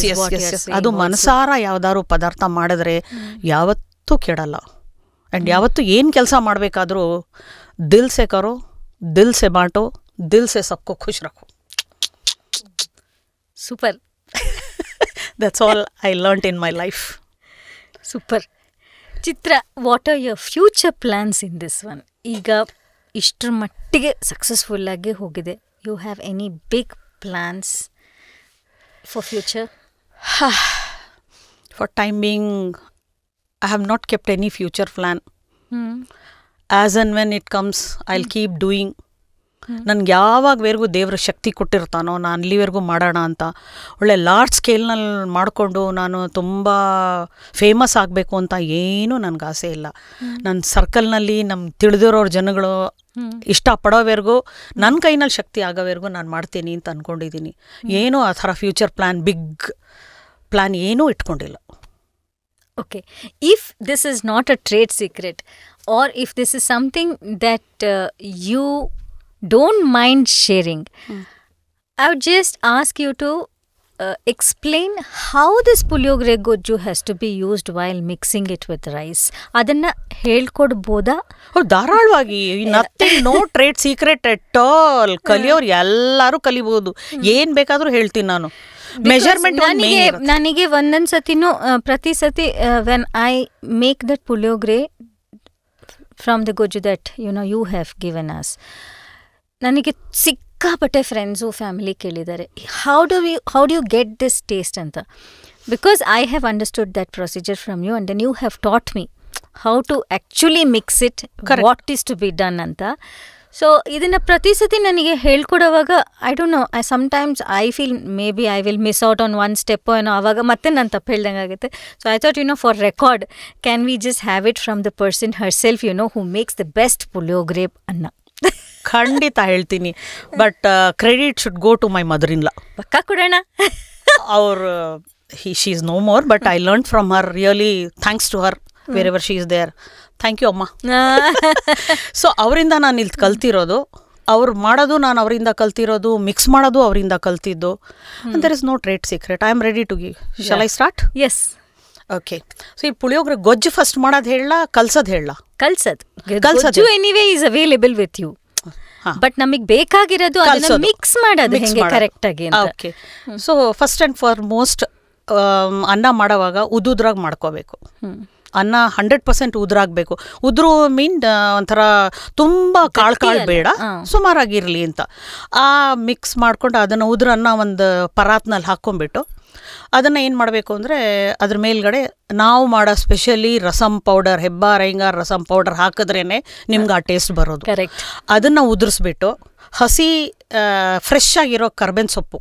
Yes ಅದು ಮನಸಾರ ಯಾವ್ದಾದ್ರು ಪದಾರ್ಥ ಮಾಡಿದ್ರೆ ಯಾವತ್ತೂ ಕೆಡಲ್ಲ. ಆ್ಯಂಡ್ ಯಾವತ್ತೂ ಏನು ಕೆಲಸ ಮಾಡಬೇಕಾದ್ರೂ ದಿಲ್ ಸೆ ಕರೋ, ದಿಲ್ ಸೆ ಬಾಟೋ, ದಿಲ್ ಸೆ ಸಬ್ಕೋ ಖುಷ್ ರಖೋ. Super. That's all I learned in my life. Super. Chitra, what are your future plans in this one? ಈಗ ಇಷ್ಟರ ಮಟ್ಟಿಗೆ ಸಕ್ಸಸ್ಫುಲ್ ಆಗಿ ಹೋಗಿದೆ. You have any big plans for future? For time being, I have not kept any future plan. As and when it comes, I'll keep doing. ನನಗೆ ಯಾವಾಗವರೆಗೂ ದೇವ್ರ ಶಕ್ತಿ ಕೊಟ್ಟಿರ್ತಾನೋ ನಾನು ಅಲ್ಲಿವರೆಗೂ ಮಾಡೋಣ ಅಂತ. ಒಳ್ಳೆ ಲಾರ್ಜ್ ಸ್ಕೇಲ್ನಲ್ಲಿ ಮಾಡಿಕೊಂಡು ನಾನು ತುಂಬ ಫೇಮಸ್ ಆಗಬೇಕು ಅಂತ ಏನೂ ನನಗೆ ಆಸೆ ಇಲ್ಲ. ನನ್ನ ಸರ್ಕಲ್ನಲ್ಲಿ ನಮ್ಮ ತಿಳಿದಿರೋರ ಜನಗಳು ಇಷ್ಟಪಡೋವರೆಗೂ ನನ್ನ ಕೈನಲ್ಲಿ ಶಕ್ತಿ ಆಗೋವರೆಗೂ ನಾನು ಮಾಡ್ತೀನಿ ಅಂತ ಅಂದ್ಕೊಂಡಿದ್ದೀನಿ. ಏನೂ ಆ ಥರ ಫ್ಯೂಚರ್ ಪ್ಲ್ಯಾನ್, ಬಿಗ್ ಪ್ಲ್ಯಾನ್ ಏನೂ ಇಟ್ಕೊಂಡಿಲ್ಲ. Okay, if this is not a trade secret, or if this is something that you don't mind sharing, I would just ask you to explain how this puliyogre gojju has to be used while mixing it with rice. Adanna ಹೇಳ್ಕೊಡ್ಬೋದಾ? ಧಾರಾಳವಾಗಿ. Nothing, no trade secret at all. ಕಲಿಯೋರು ಎಲ್ಲರೂ ಕಲಿಬಹುದು, ಏನು ಬೇಕಾದರೂ ಹೇಳ್ತೀನಿ ನಾನು. Measurement ನನಗೆ ಒಂದೊಂದು ಸತಿನೂ ಪ್ರತಿ ಸತಿ when I make that puliyogare from the gojju that you have given us, ನನಗೆ ಸಿಕ್ಕಾಪಟ್ಟೆ ಫ್ರೆಂಡ್ಸು ಫ್ಯಾಮಿಲಿ ಕೇಳಿದ್ದಾರೆ, how do you get this taste ಅಂತ. Because I have understood that procedure from you and then you have taught me how to actually mix it, what is to be done ಅಂತ. So ಇದನ್ನು ಪ್ರತಿ ಸತಿ ನನಗೆ ಹೇಳ್ಕೊಡೋವಾಗ I don't know, sometimes I feel maybe I will miss out on one ಸ್ಟೆಪ್ಪೋ ಏನೋ, ಆವಾಗ ಮತ್ತೆ ನಾನು ತಪ್ಪು ಹೇಳ್ದಂಗೆ ಆಗುತ್ತೆ. So I thought for record can we just have it from the person herself who makes the best puliyogare ಅನ್ನ. ಖಂಡಿತ ಹೇಳ್ತೀನಿ, but credit should go to my mother in law. ಪಕ್ಕ ಕೊಡೋಣ. ಅವ್ರು she is no more, but I learn from her, really thanks to her wherever she is there. Thank you ಅಮ್ಮ. So ಅವರಿಂದ ನಾನು ಇಲ್ಲಿ ಕಲ್ತಿರೋದು, ಅವ್ರು ಮಾಡೋದು ನಾನು ಅವರಿಂದ ಕಲ್ತಿರೋದು, ಮಿಕ್ಸ್ ಮಾಡೋದು ಅವರಿಂದ ಕಲ್ತಿದ್ದು. And there is no trade secret. I am ready to give. Shall I start? Yes. Okay. So ಈ ಪುಳಿಯೋಗರೆ ಗೊಜ್ಜು ಫಸ್ಟ್ ಮಾಡೋದು ಹೇಳ, ಕಲ್ಸೋದು ಹೇಳ? ಕಲ್ಸೋದು anyway is available with you, but ನಮಗೆ ಬೇಕಾಗಿರೋದು ಅದನ್ನ ಮಿಕ್ಸ್ ಮಾಡೋದು ಹೆಂಗೆ ಕರೆಕ್ಟ್ ಆಗಿ. Okay. So first and foremost ಅನ್ನ ಮಾಡೋವಾಗ ಉದುದ್ರಾಗ ಮಾಡ್ಕೋಬೇಕು. ಅನ್ನ 100% ಉದುರಾಗಬೇಕು. ಉದುರು ಮೀನ್ ಒಂಥರ ತುಂಬ ಕಾಳು ಬೇಡ, ಸುಮಾರಾಗಿರಲಿ ಅಂತ. ಆ ಮಿಕ್ಸ್ ಮಾಡ್ಕೊಂಡು ಅದನ್ನು ಉದುರನ್ನ ಒಂದು ಪರಾತ್ನಲ್ಲಿ ಹಾಕ್ಕೊಂಡ್ಬಿಟ್ಟು ಅದನ್ನು ಏನು ಮಾಡಬೇಕು ಅಂದರೆ ಅದ್ರ ಮೇಲ್ಗಡೆ ನಾವು ಮಾಡೋ specially rasam powder, Hebbar Iyengar rasam powder ಹಾಕಿದ್ರೇ ನಿಮ್ಗೆ ಆ ಟೇಸ್ಟ್ ಬರೋದು. ಕರೆಕ್ಟ್. ಅದನ್ನು ಉದುರಿಸ್ಬಿಟ್ಟು ಹಸಿ ಫ್ರೆಶ್ ಆಗಿರೋ ಕರ್ಬೇವಿನ ಸೊಪ್ಪು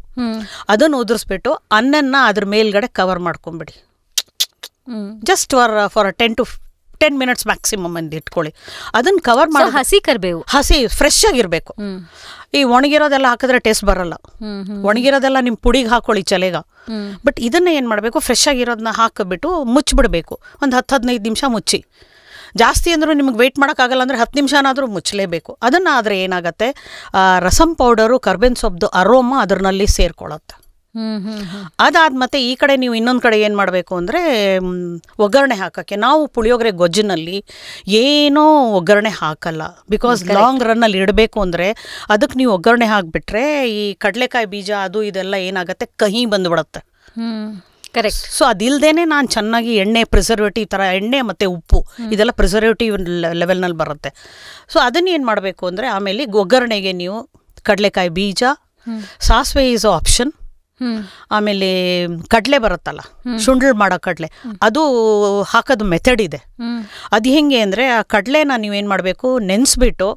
ಅದನ್ನು ಉದುರಿಸ್ಬಿಟ್ಟು ಅನ್ನನ್ನ ಅದ್ರ ಮೇಲ್ಗಡೆ ಕವರ್ ಮಾಡ್ಕೊಂಬಿಡಿ. Just for 10 to 10 minutes maximum ಅಂತ ಇಟ್ಕೊಳ್ಳಿ. ಅದನ್ನು ಕವರ್ ಮಾಡಿ ಹಸಿ ಕರಿಬೇವು ಹಸಿ ಫ್ರೆಶ್ ಆಗಿರಬೇಕು. ಈ ಒಣಗಿರೋದೆಲ್ಲ ಹಾಕಿದ್ರೆ ಟೇಸ್ಟ್ ಬರಲ್ಲ. ಒಣಗಿರೋದೆಲ್ಲ ನಿಮ್ಮ ಪುಡಿಗೆ ಹಾಕೊಳ್ಳಿ ಚಲೆಗ. ಬಟ್ ಇದನ್ನ ಏನು ಮಾಡಬೇಕು, ಫ್ರೆಶ್ ಆಗಿರೋದನ್ನ ಹಾಕಿಬಿಟ್ಟು ಮುಚ್ಚಿಬಿಡಬೇಕು. ಒಂದು 10-15 ನಿಮಿಷ ಮುಚ್ಚಿ. ಜಾಸ್ತಿ ಅಂದರೂ ನಿಮ್ಗೆ ವೆಯ್ಟ್ ಮಾಡೋಕ್ಕಾಗಲ್ಲ ಅಂದರೆ 10 ನಿಮಿಷನಾದರೂ ಮುಚ್ಚಲೇಬೇಕು. ಅದನ್ನು ಆದರೆ ಏನಾಗುತ್ತೆ, ರಸಮ್ ಪೌಡರು ಕರ್ಬೇವಿನ ಸೊಪ್ಪು ಅರೋಮಾ ಅದರಲ್ಲಿ ಸೇರ್ಕೊಳ್ಳುತ್ತೆ. ಅದಾದ ಮತ್ತೆ ಈ ಕಡೆ ನೀವು ಇನ್ನೊಂದು ಕಡೆ ಏನು ಮಾಡಬೇಕು ಅಂದರೆ ಒಗ್ಗರಣೆ ಹಾಕೋಕ್ಕೆ. ನಾವು ಪುಳಿಯೋಗರೆ ಗೊಜ್ಜಿನಲ್ಲಿ ಏನೋ ಒಗ್ಗರಣೆ ಹಾಕಲ್ಲ. ಬಿಕಾಸ್ ಲಾಂಗ್ ರನ್ನಲ್ಲಿ ಇಡಬೇಕು ಅಂದರೆ ಅದಕ್ಕೆ ನೀವು ಒಗ್ಗರಣೆ ಹಾಕಿಬಿಟ್ರೆ ಈ ಕಡಲೆಕಾಯಿ ಬೀಜ ಅದು ಇದೆಲ್ಲ ಏನಾಗುತ್ತೆ, ಕಹಿ ಬಂದುಬಿಡುತ್ತೆ. ಕರೆಕ್ಟ್. ಸೊ ಅದಿಲ್ಲದೇನೆ ನಾನು ಚೆನ್ನಾಗಿ ಎಣ್ಣೆ, ಪ್ರಿಸರ್ವೇಟಿವ್ ಥರ ಎಣ್ಣೆ ಮತ್ತು ಉಪ್ಪು ಇದೆಲ್ಲ ಪ್ರಿಸರ್ವೇಟಿವ್ ಲೆವೆಲ್ನಲ್ಲಿ ಬರುತ್ತೆ. ಸೊ ಅದನ್ನು ಏನು ಮಾಡಬೇಕು ಅಂದರೆ ಆಮೇಲೆ ಒಗ್ಗರಣೆಗೆ ನೀವು ಕಡಲೆಕಾಯಿ ಬೀಜ, ಸಾಸಿವೆ ಈಸ್ ಆಪ್ಷನ್. ಆಮೇಲೆ ಕಡಲೆ ಬರುತ್ತಲ್ಲ, ಶುಂಠಿ ಮಾಡೋ ಕಡಲೆ, ಅದು ಹಾಕೋದು ಮೆಥಡ್ ಇದೆ. ಅದು ಹೆಂಗೆ ಅಂದರೆ ಆ ಕಡಲೆನ ನೀವೇನು ಮಾಡಬೇಕು, ನೆನೆಸ್ಬಿಟ್ಟು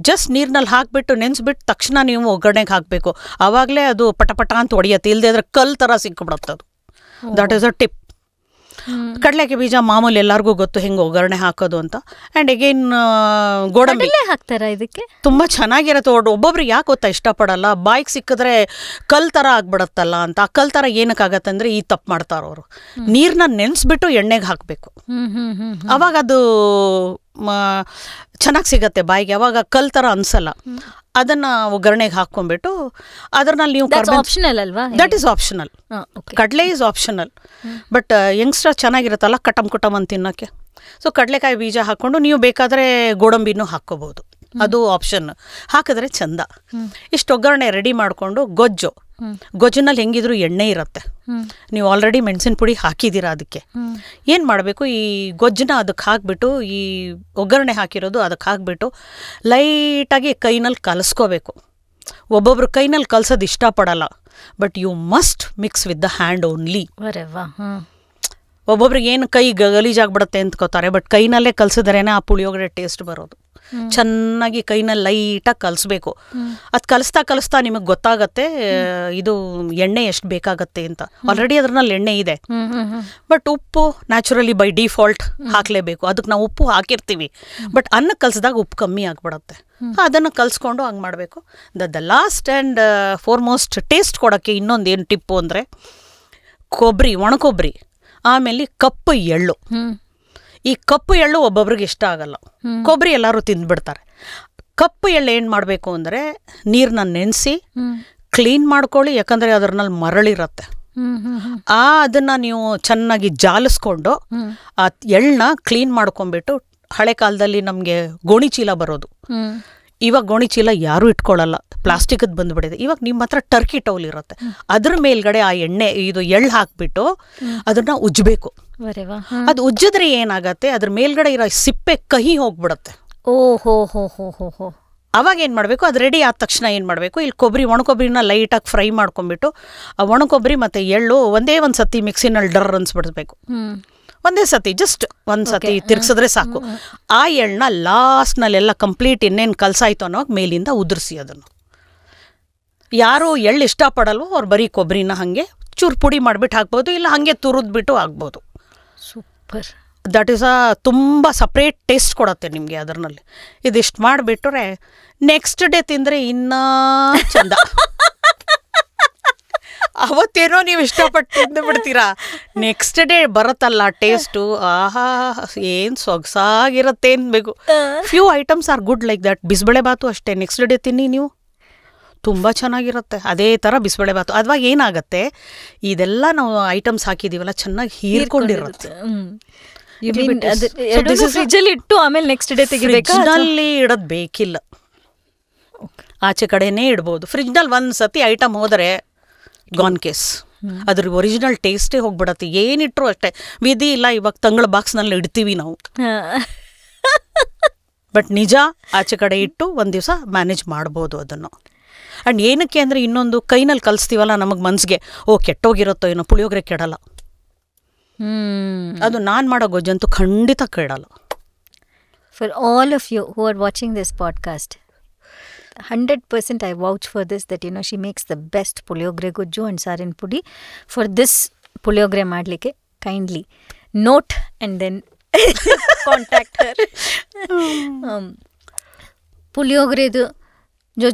ಜಸ್ಟ್ ನೀರಿನಲ್ಲಿ ಹಾಕಿಬಿಟ್ಟು ನೆನೆಸ್ಬಿಟ್ಟು ತಕ್ಷಣ ನೀವು ಒಗ್ಗರಣೆಗೆ ಹಾಕಬೇಕು. ಆವಾಗಲೇ ಅದು ಪಟ ಅಂತ ಹೊಡೆಯುತ್ತೆ. ಇಲ್ಲದೆ ಅಂದರೆ ಕಲ್ಲು ಥರ ಸಿಕ್ಕಿಬಿಡುತ್ತೆ ಅದು. That is a tip. ಕಡಲೆಕಾಯಿ ಬೀಜ ಮಾಮೂಲಿ ಎಲ್ಲರಿಗೂ ಗೊತ್ತು ಹೆಂಗೆ ಒಗ್ಗರಣೆ ಹಾಕೋದು ಅಂತ. ಆ್ಯಂಡ್ ಅಗೇನ್ ಗೋಡಂಬಿ ಹಾಕ್ತಾರ ಇದಕ್ಕೆ, ತುಂಬ ಚೆನ್ನಾಗಿರುತ್ತೆ. ಒಬ್ಬೊಬ್ರಿಗೆ ಯಾಕೆ ಗೊತ್ತಾ ಇಷ್ಟಪಡಲ್ಲ, ಬಾಯಿಗೆ ಸಿಕ್ಕಿದ್ರೆ ಕಲ್ ಥರ ಆಗ್ಬಿಡತ್ತಲ್ಲ ಅಂತ. ಆ ಕಲ್ ಥರ ಏನಕ್ಕಾಗತ್ತೆ ಅಂದರೆ ಈ ತಪ್ಪು ಮಾಡ್ತಾರ ಅವರು. ನೀರನ್ನ ನೆನೆಸ್ಬಿಟ್ಟು ಎಣ್ಣೆಗೆ ಹಾಕಬೇಕು. ಅವಾಗ ಅದು ಚೆನ್ನಾಗಿ ಸಿಗತ್ತೆ ಬಾಯಿಗೆ. ಅವಾಗ ಕಲ್ ಥರ ಅನ್ಸಲ್ಲ. ಅದನ್ನು ಒಗ್ಗರಣೆಗೆ ಹಾಕ್ಕೊಂಡ್ಬಿಟ್ಟು ಅದರಲ್ಲಿ ನೀವು ಆಪ್ಷನಲ್ ಅಲ್ವಾ, ದಟ್ ಈಸ್ ಆಪ್ಷನಲ್. ಕಡಲೆ ಈಸ್ ಆಪ್ಷನಲ್. ಬಟ್ ಯಂಗ್ಸ್ಟರ್ ಚೆನ್ನಾಗಿರುತ್ತಲ್ಲ ಕಟಮ್ ಅಂತ ತಿನ್ನೋಕ್ಕೆ. ಸೊ ಕಡಲೆಕಾಯಿ ಬೀಜ ಹಾಕ್ಕೊಂಡು ನೀವು ಬೇಕಾದರೆ ಗೋಡಂಬಿನೂ ಹಾಕ್ಕೋಬೋದು, ಅದು ಆಪ್ಷನ್. ಹಾಕಿದ್ರೆ ಚಂದ. ಇಷ್ಟು ಒಗ್ಗರಣೆ ರೆಡಿ ಮಾಡಿಕೊಂಡು ಗೊಜ್ಜಿನಲ್ಲಿ ಹೆಂಗಿದ್ರು ಎಣ್ಣೆ ಇರುತ್ತೆ. ನೀವು ಆಲ್ರೆಡಿ ಮೆಣಸಿನ ಪುಡಿ ಹಾಕಿದ್ದೀರಾ. ಅದಕ್ಕೆ ಏನು ಮಾಡಬೇಕು, ಈ ಗೊಜ್ಜನ್ನ ಅದಕ್ಕೆ ಹಾಕಿಬಿಟ್ಟು ಈ ಒಗ್ಗರಣೆ ಹಾಕಿರೋದು ಅದಕ್ಕೆ ಹಾಕಿಬಿಟ್ಟು ಲೈಟಾಗಿ ಕೈನಲ್ಲಿ ಕಲಿಸ್ಕೋಬೇಕು. ಒಬ್ಬೊಬ್ರು ಕೈನಲ್ಲಿ ಕಲ್ಸೋದು ಇಷ್ಟಪಡಲ್ಲ. But you must mix with the hand only. ಒಬ್ಬೊಬ್ರಿಗೆ ಏನು ಕೈ ಗಲೀಜಾಗ್ಬಿಡುತ್ತೆ ಅಂದ್ಕೋತಾರೆ. ಬಟ್ ಕೈನಲ್ಲೇ ಕಲ್ಸಿದ್ರೇನೆ ಆ ಪುಳಿಯೋಗರೆ ಟೇಸ್ಟ್ ಬರೋದು. ಚೆನ್ನಾಗಿ ಕೈನಲ್ಲಿ ಲೈಟಾಗಿ ಕಲಿಸ್ಬೇಕು. ಅದು ಕಲಿಸ್ತಾ ನಿಮಗೆ ಗೊತ್ತಾಗತ್ತೆ ಇದು ಎಣ್ಣೆ ಎಷ್ಟು ಬೇಕಾಗತ್ತೆ ಅಂತ. ಆಲ್ರೆಡಿ ಅದ್ರಲ್ಲಿ ಎಣ್ಣೆ ಇದೆ. ಬಟ್ ಉಪ್ಪು ನ್ಯಾಚುರಲಿ ಬೈ ಡಿಫಾಲ್ಟ್ ಹಾಕಲೇಬೇಕು. ಅದಕ್ಕೆ ನಾವು ಉಪ್ಪು ಹಾಕಿರ್ತೀವಿ. ಬಟ್ ಅನ್ನಕ್ಕೆ ಕಲಿಸಿದಾಗ ಉಪ್ಪು ಕಮ್ಮಿ ಆಗಿಬಿಡತ್ತೆ. ಅದನ್ನು ಕಲಿಸ್ಕೊಂಡು ಹಂಗೆ ಮಾಡಬೇಕು. The last and foremost taste ಕೊಡೋಕ್ಕೆ ಇನ್ನೊಂದು ಏನು ಟಿಪ್ಪು ಅಂದರೆ ಒಣಕೊಬ್ಬರಿ, ಆಮೇಲೆ ಕಪ್ಪು ಎಳ್ಳು. ಈ ಕಪ್ಪು ಎಳ್ಳು ಒಬ್ಬೊಬ್ರಿಗೆ ಇಷ್ಟ ಆಗಲ್ಲ. ಕೊಬ್ಬರಿ ಎಲ್ಲರೂ ತಿಂದ್ಬಿಡ್ತಾರೆ. ಕಪ್ಪು ಎಳ್ಳು ಏನು ಮಾಡಬೇಕು ಅಂದರೆ ನೀರನ್ನ ನೆನೆಸಿ ಕ್ಲೀನ್ ಮಾಡ್ಕೊಳ್ಳಿ. ಯಾಕಂದರೆ ಅದರಲ್ಲಿ ಮರಳಿರುತ್ತೆ. ಅದನ್ನು ನೀವು ಚೆನ್ನಾಗಿ ಜಾಲಿಸ್ಕೊಂಡು ಆ ಎಳ್ಳನ್ನ ಕ್ಲೀನ್ ಮಾಡ್ಕೊಂಡ್ಬಿಟ್ಟು, ಹಳೆ ಕಾಲದಲ್ಲಿ ನಮಗೆ ಗೋಣಿ ಚೀಲ ಬರೋದು. ಇವಾಗ ಗೋಣಿ ಚೀಲ ಯಾರೂ ಇಟ್ಕೊಳ್ಳಲ್ಲ, ಪ್ಲಾಸ್ಟಿಕದ್ದು ಬಂದುಬಿಟ್ಟಿದೆ. ಇವಾಗ ನಿಮ್ಮ ಹತ್ರ ಟರ್ಕಿ ಟೌಲ್ ಇರುತ್ತೆ. ಅದ್ರ ಮೇಲ್ಗಡೆ ಆ ಇದು ಎಳ್ಳು ಹಾಕ್ಬಿಟ್ಟು ಅದನ್ನ ಉಜ್ಜಬೇಕು. ಅದು ಉಜ್ಜಿದ್ರೆ ಏನಾಗತ್ತೆ, ಅದ್ರ ಮೇಲ್ಗಡೆ ಇರೋ ಸಿಪ್ಪೆ ಕಹಿ ಹೋಗ್ಬಿಡತ್ತೆ. ಅವಾಗ ಏನು ಮಾಡಬೇಕು, ಅದು ರೆಡಿ ಆದ ತಕ್ಷಣ ಏನು ಮಾಡಬೇಕು, ಇಲ್ಲಿ ಒಣಕೊಬ್ಬರಿನ ಲೈಟಾಗಿ ಫ್ರೈ ಮಾಡ್ಕೊಂಡ್ಬಿಟ್ಟು ಆ ಒಣಕೊಬ್ಬರಿ ಮತ್ತು ಎಳ್ಳು ಒಂದೇ ಒಂದು ಸತಿ ಮಿಕ್ಸಿನಲ್ಲಿ ಡರ್ ಅನ್ಸ್ಬಿಡ್ಬೇಕು. ಒಂದೇ ಸತಿ, ಜಸ್ಟ್ ಒಂದು ಸತಿ ತಿರ್ಗಿಸಿದ್ರೆ ಸಾಕು. ಆ ಎಳ್ಳನ್ನ ಲಾಸ್ಟ್ನಲ್ಲೆಲ್ಲ ಕಂಪ್ಲೀಟ್ ಇನ್ನೇನು ಕಲಸಾಯ್ತು ಅನ್ನೋವಾಗ ಮೇಲಿಂದ ಉದುರಿಸಿ. ಅದನ್ನು ಯಾರು ಎಳ್ಳು ಇಷ್ಟಪಡಲ್ವೋ ಅವ್ರು ಬರೀ ಕೊಬ್ಬರಿನ ಹಾಗೆ ಚೂರು ಪುಡಿ ಮಾಡಿಬಿಟ್ಟು ಹಾಕ್ಬೋದು, ಇಲ್ಲ ಹಾಗೆ ತುರಿದ್ಬಿಟ್ಟು ಹಾಕ್ಬೋದು. ಸೂಪರ್. ದಟ್ ಈಸ್ ತುಂಬ ಸಪ್ರೇಟ್ ಟೇಸ್ಟ್ ಕೊಡುತ್ತೆ ನಿಮಗೆ ಅದರಲ್ಲಿ. ಇದಿಷ್ಟು ಮಾಡಿಬಿಟ್ರೆ ನೆಕ್ಸ್ಟ್ ಡೇ ತಿಂದರೆ ಇನ್ನೂ ಚಂದ. ಅವತ್ತೇನೋ ನೀವು ಇಷ್ಟಪಟ್ಟು ತಿಂದು ಬಿಡ್ತೀರಾ, ನೆಕ್ಸ್ಟ್ ಡೇ ಬರುತ್ತಲ್ಲ ಟೇಸ್ಟು, ಆಹಾ ಏನು ಸೊಗಸಾಗಿರುತ್ತೆ ಅನ್ಬೇಕು. Few items are good like that. Bisi bele bath ಅಷ್ಟೇ, ನೆಕ್ಸ್ಟ್ ಡೇ ತಿನ್ನಿ ನೀವು, ತುಂಬ ಚೆನ್ನಾಗಿರುತ್ತೆ. ಅದೇ ಥರ ಬಿಸಿಬೇಳೆ ಬಾತು. ಅಥವಾ ಏನಾಗುತ್ತೆ, ಇದೆಲ್ಲ ನಾವು ಐಟಮ್ಸ್ ಹಾಕಿದ್ದೀವಲ್ಲ ಚೆನ್ನಾಗಿ ಹೀರ್ಕೊಂಡಿರುತ್ತೆ. ಇಟ್ಟು ಆಮೇಲೆ ನೆಕ್ಸ್ಟ್ ಡೇ ತೆಗಿಬೇಕು. ಫ್ರಿಜ್ನಲ್ಲಿ ಇಡೋದು ಬೇಕಿಲ್ಲ, ಆಚೆ ಕಡೆನೇ ಇಡ್ಬೋದು. ಫ್ರಿಜ್ನಲ್ಲಿ ಒಂದು ಸತಿ ಐಟಮ್ ಹೋದರೆ ಗಾನ್ ಕೇಸ್, ಅದ್ರ ಒರಿಜಿನಲ್ ಟೇಸ್ಟೇ ಹೋಗ್ಬಿಡತ್ತೆ. ಏನಿಟ್ರು ಅಷ್ಟೇ, ವಿಧಿ ಇಲ್ಲ. ಇವಾಗ ತಂಗಳ ಬಾಕ್ಸ್ನಲ್ಲಿ ಇಡ್ತೀವಿ ನಾವು. ಬಟ್ ನಿಜ ಆಚೆ ಕಡೆ ಇಟ್ಟು ಒಂದು ದಿವಸ ಮ್ಯಾನೇಜ್ ಮಾಡ್ಬೋದು ಅದನ್ನು. ಆ್ಯಂಡ್ ಏನಕ್ಕೆ ಅಂದರೆ ಇನ್ನೊಂದು, ಕೈನಲ್ಲಿ ಕಲಿಸ್ತೀವಲ್ಲ ನಮಗೆ ಮನ್ಸಿಗೆ ಕೆಟ್ಟೋಗಿರುತ್ತೋ ಏನೋ, ಪುಳಿಯೋಗರೆ ಕೆಡಲ್ಲ. ಅದು ನಾನು ಮಾಡೋ ಗೊಜ್ಜಂತೂ ಖಂಡಿತ ಕೆಡಲ್ಲ. For all of you who are watching this podcast, 100% I vouch for this, that she makes the best puliyogre gojju and sarin pudi. For this puliyogre madlike, kindly note and then contact her. ಪುಳಿಯೋಗರೆದು